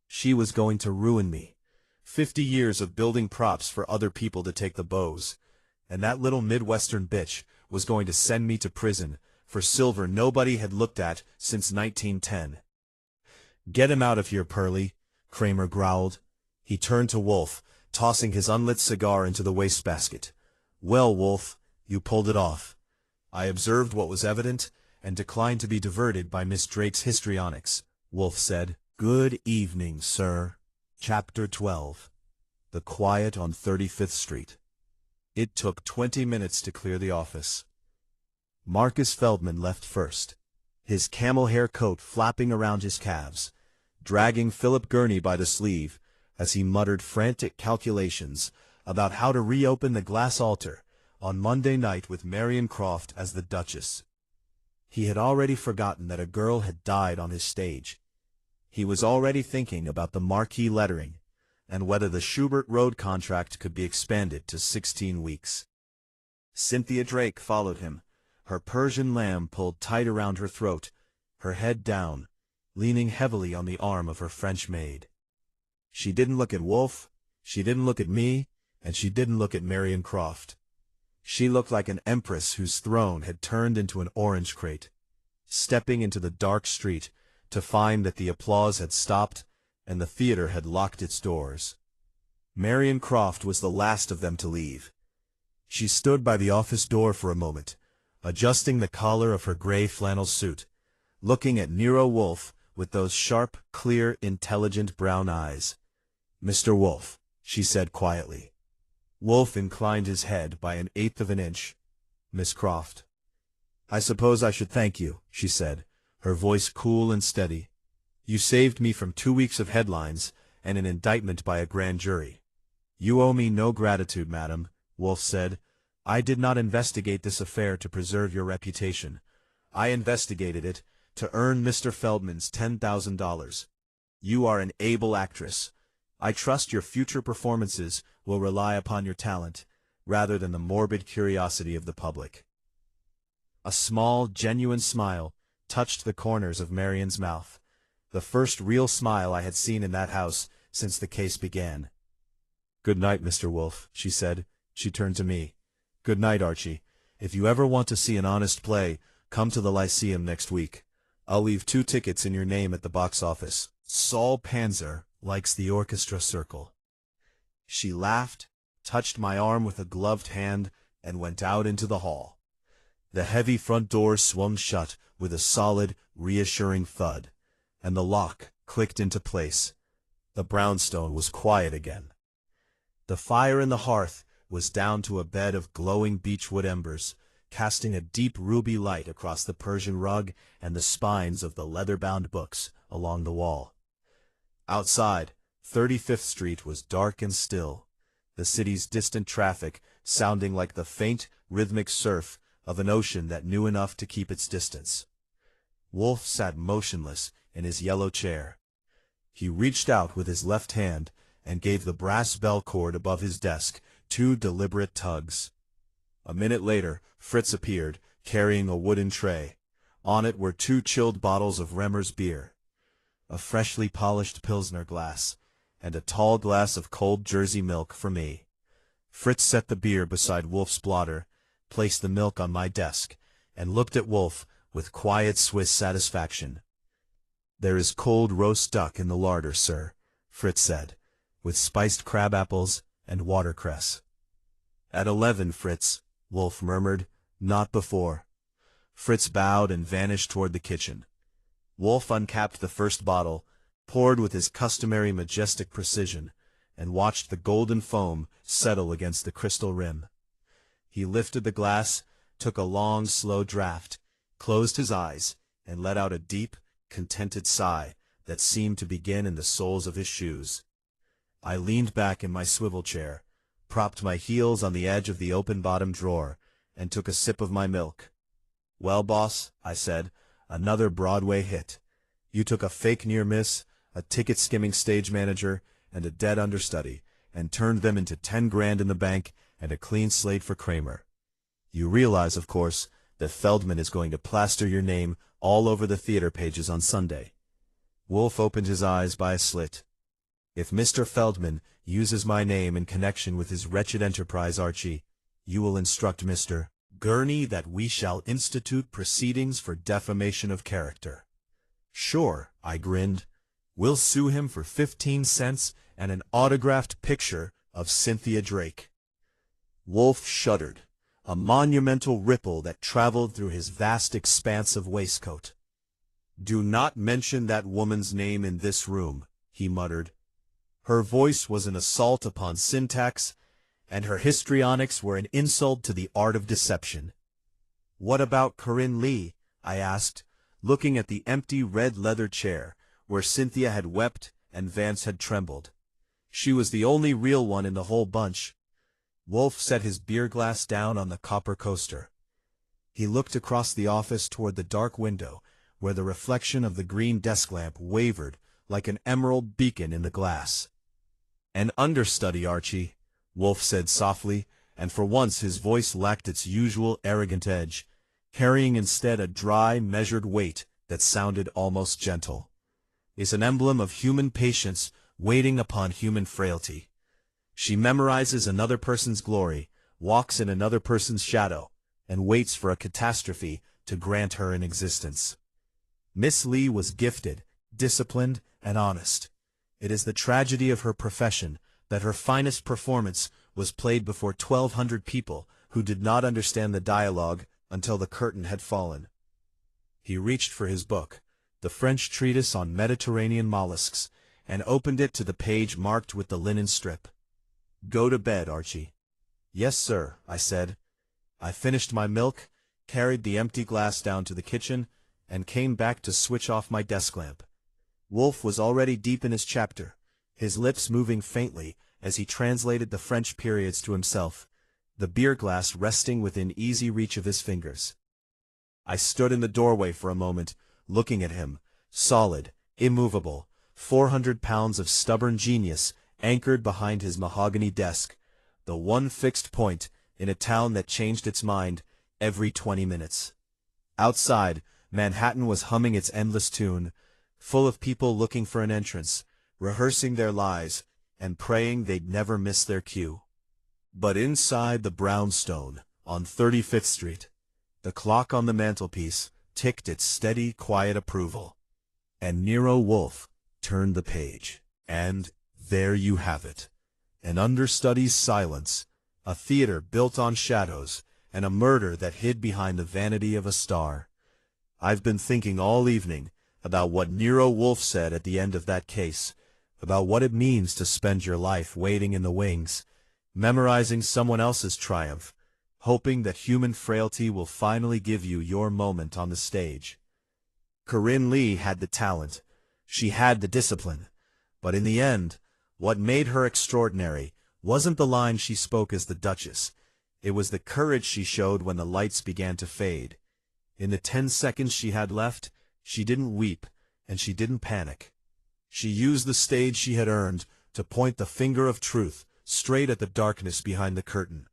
She was going to ruin me. 50 years of building props for other people to take the bows, and that little Midwestern bitch was going to send me to prison for silver nobody had looked at since 1910. Get him out of here, Pearlie, Cramer growled. He turned to Wolfe, tossing his unlit cigar into the wastebasket. Well, Wolfe, you pulled it off. I observed what was evident, and declined to be diverted by Miss Drake's histrionics, Wolfe said. Good evening, sir. Chapter 12. The Quiet on 35th Street. It took 20 minutes to clear the office. Marcus Feldman left first, his camel hair coat flapping around his calves, dragging Philip Gurney by the sleeve as he muttered frantic calculations about how to reopen the glass altar on Monday night with Marion Croft as the Duchess. He had already forgotten that a girl had died on his stage. He was already thinking about the marquee lettering and whether the Schubert Road contract could be expanded to 16 weeks. Cynthia Drake followed him, her Persian lamb pulled tight around her throat, her head down, leaning heavily on the arm of her French maid. She didn't look at Wolfe, she didn't look at me, and she didn't look at Marion Croft. She looked like an empress whose throne had turned into an orange crate, stepping into the dark street to find that the applause had stopped and the theater had locked its doors. Marion Croft was the last of them to leave. She stood by the office door for a moment, adjusting the collar of her gray flannel suit, looking at Nero Wolfe with those sharp, clear, intelligent brown eyes. Mr. Wolfe, she said quietly. Wolfe inclined his head by 1/8 of an inch. Miss Croft. I suppose I should thank you, she said, her voice cool and steady. You saved me from 2 weeks of headlines and an indictment by a grand jury. You owe me no gratitude, madam, Wolfe said. I did not investigate this affair to preserve your reputation. I investigated it to earn Mr. Feldman's $10,000. You are an able actress. I trust your future performances will rely upon your talent, rather than the morbid curiosity of the public. A small, genuine smile touched the corners of Marion's mouth, the first real smile I had seen in that house since the case began. Good night, Mr. Wolfe, she said. She turned to me. Good night, Archie. If you ever want to see an honest play, come to the Lyceum next week. I'll leave 2 tickets in your name at the box office. Saul Panzer likes the orchestra circle. She laughed, touched my arm with a gloved hand, and went out into the hall. The heavy front door swung shut with a solid, reassuring thud, and the lock clicked into place. The brownstone was quiet again. The fire in the hearth was down to a bed of glowing beechwood embers, casting a deep ruby light across the Persian rug and the spines of the leather-bound books along the wall. Outside, 35th Street was dark and still, the city's distant traffic sounding like the faint, rhythmic surf of an ocean that knew enough to keep its distance. Wolfe sat motionless in his yellow chair. He reached out with his left hand and gave the brass bell cord above his desk 2 deliberate tugs. A minute later, Fritz appeared, carrying a wooden tray. On it were 2 chilled bottles of Remmer's beer, a freshly polished Pilsner glass, and a tall glass of cold Jersey milk for me. Fritz set the beer beside Wolfe's blotter, placed the milk on my desk, and looked at Wolfe with quiet Swiss satisfaction. There is cold roast duck in the larder, sir, Fritz said, with spiced crab apples and watercress. At 11, Fritz, Wolfe murmured, not before. Fritz bowed and vanished toward the kitchen. Wolfe uncapped the first bottle, poured with his customary majestic precision, and watched the golden foam settle against the crystal rim. He lifted the glass, took a long, slow draught, closed his eyes, and let out a deep, contented sigh that seemed to begin in the soles of his shoes. I leaned back in my swivel chair, propped my heels on the edge of the open-bottom drawer, and took a sip of my milk. Well, boss, I said, another Broadway hit. You took a fake near-miss, a ticket-skimming stage manager, and a dead understudy, and turned them into 10 grand in the bank and a clean slate for Cramer. You realize, of course, that Feldman is going to plaster your name all over the theater pages on Sunday. Wolfe opened his eyes by a slit. If Mr. Feldman uses my name in connection with his wretched enterprise, Archie, you will instruct Mr. Gurney that we shall institute proceedings for defamation of character. Sure, I grinned. We'll sue him for 15 cents and an autographed picture of Cynthia Drake." Wolfe shuddered, a monumental ripple that traveled through his vast expanse of waistcoat. "Do not mention that woman's name in this room," he muttered. Her voice was an assault upon syntax, and her histrionics were an insult to the art of deception. "What about Corinne Lee?" I asked, looking at the empty red leather chair, where Cynthia had wept and Vance had trembled. She was the only real one in the whole bunch. Wolfe set his beer glass down on the copper coaster. He looked across the office toward the dark window, where the reflection of the green desk lamp wavered like an emerald beacon in the glass. "An understudy, Archie," Wolfe said softly, and for once his voice lacked its usual arrogant edge, carrying instead a dry, measured weight that sounded almost gentle. "Is an emblem of human patience waiting upon human frailty. She memorizes another person's glory, walks in another person's shadow, and waits for a catastrophe to grant her an existence." Miss Lee was gifted, disciplined, and honest. It is the tragedy of her profession that her finest performance was played before 1,200 people who did not understand the dialogue until the curtain had fallen. He reached for his book, the French treatise on Mediterranean mollusks, and opened it to the page marked with the linen strip. "Go to bed, Archie." "Yes, sir," I said. I finished my milk, carried the empty glass down to the kitchen, and came back to switch off my desk lamp. Wolfe was already deep in his chapter, his lips moving faintly as he translated the French periods to himself, the beer glass resting within easy reach of his fingers. I stood in the doorway for a moment, looking at him, solid, immovable, 400 pounds of stubborn genius anchored behind his mahogany desk, the one fixed point in a town that changed its mind every 20 minutes. Outside, Manhattan was humming its endless tune, full of people looking for an entrance, rehearsing their lies, and praying they'd never miss their cue. But inside the brownstone, on 35th Street, the clock on the mantelpiece ticked its steady, quiet approval. And Nero Wolfe turned the page. And there you have it. An understudy's silence, a theater built on shadows, and a murder that hid behind the vanity of a star. I've been thinking all evening about what Nero Wolfe said at the end of that case, about what it means to spend your life waiting in the wings, memorizing someone else's triumph, hoping that human frailty will finally give you your moment on the stage. Corinne Lee had the talent. She had the discipline. But in the end, what made her extraordinary wasn't the line she spoke as the Duchess. It was the courage she showed when the lights began to fade. In the 10 seconds she had left, she didn't weep, and she didn't panic. She used the stage she had earned to point the finger of truth straight at the darkness behind the curtain.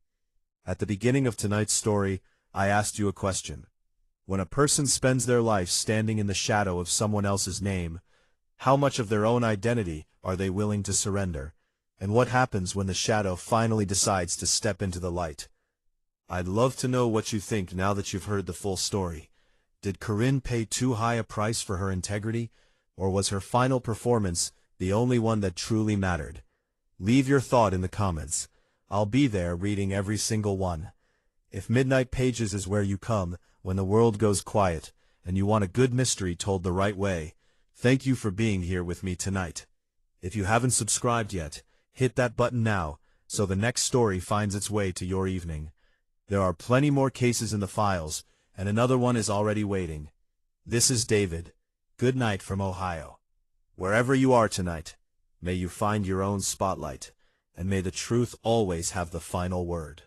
At the beginning of tonight's story, I asked you a question. When a person spends their life standing in the shadow of someone else's name, how much of their own identity are they willing to surrender? And what happens when the shadow finally decides to step into the light? I'd love to know what you think now that you've heard the full story. Did Corinne pay too high a price for her integrity, or was her final performance the only one that truly mattered? Leave your thought in the comments. I'll be there reading every single one. If Midnight Pages is where you come when the world goes quiet, and you want a good mystery told the right way, thank you for being here with me tonight. If you haven't subscribed yet, hit that button now, so the next story finds its way to your evening. There are plenty more cases in the files, and another one is already waiting. This is David. Good night from Ohio. Wherever you are tonight, may you find your own spotlight, and may the truth always have the final word.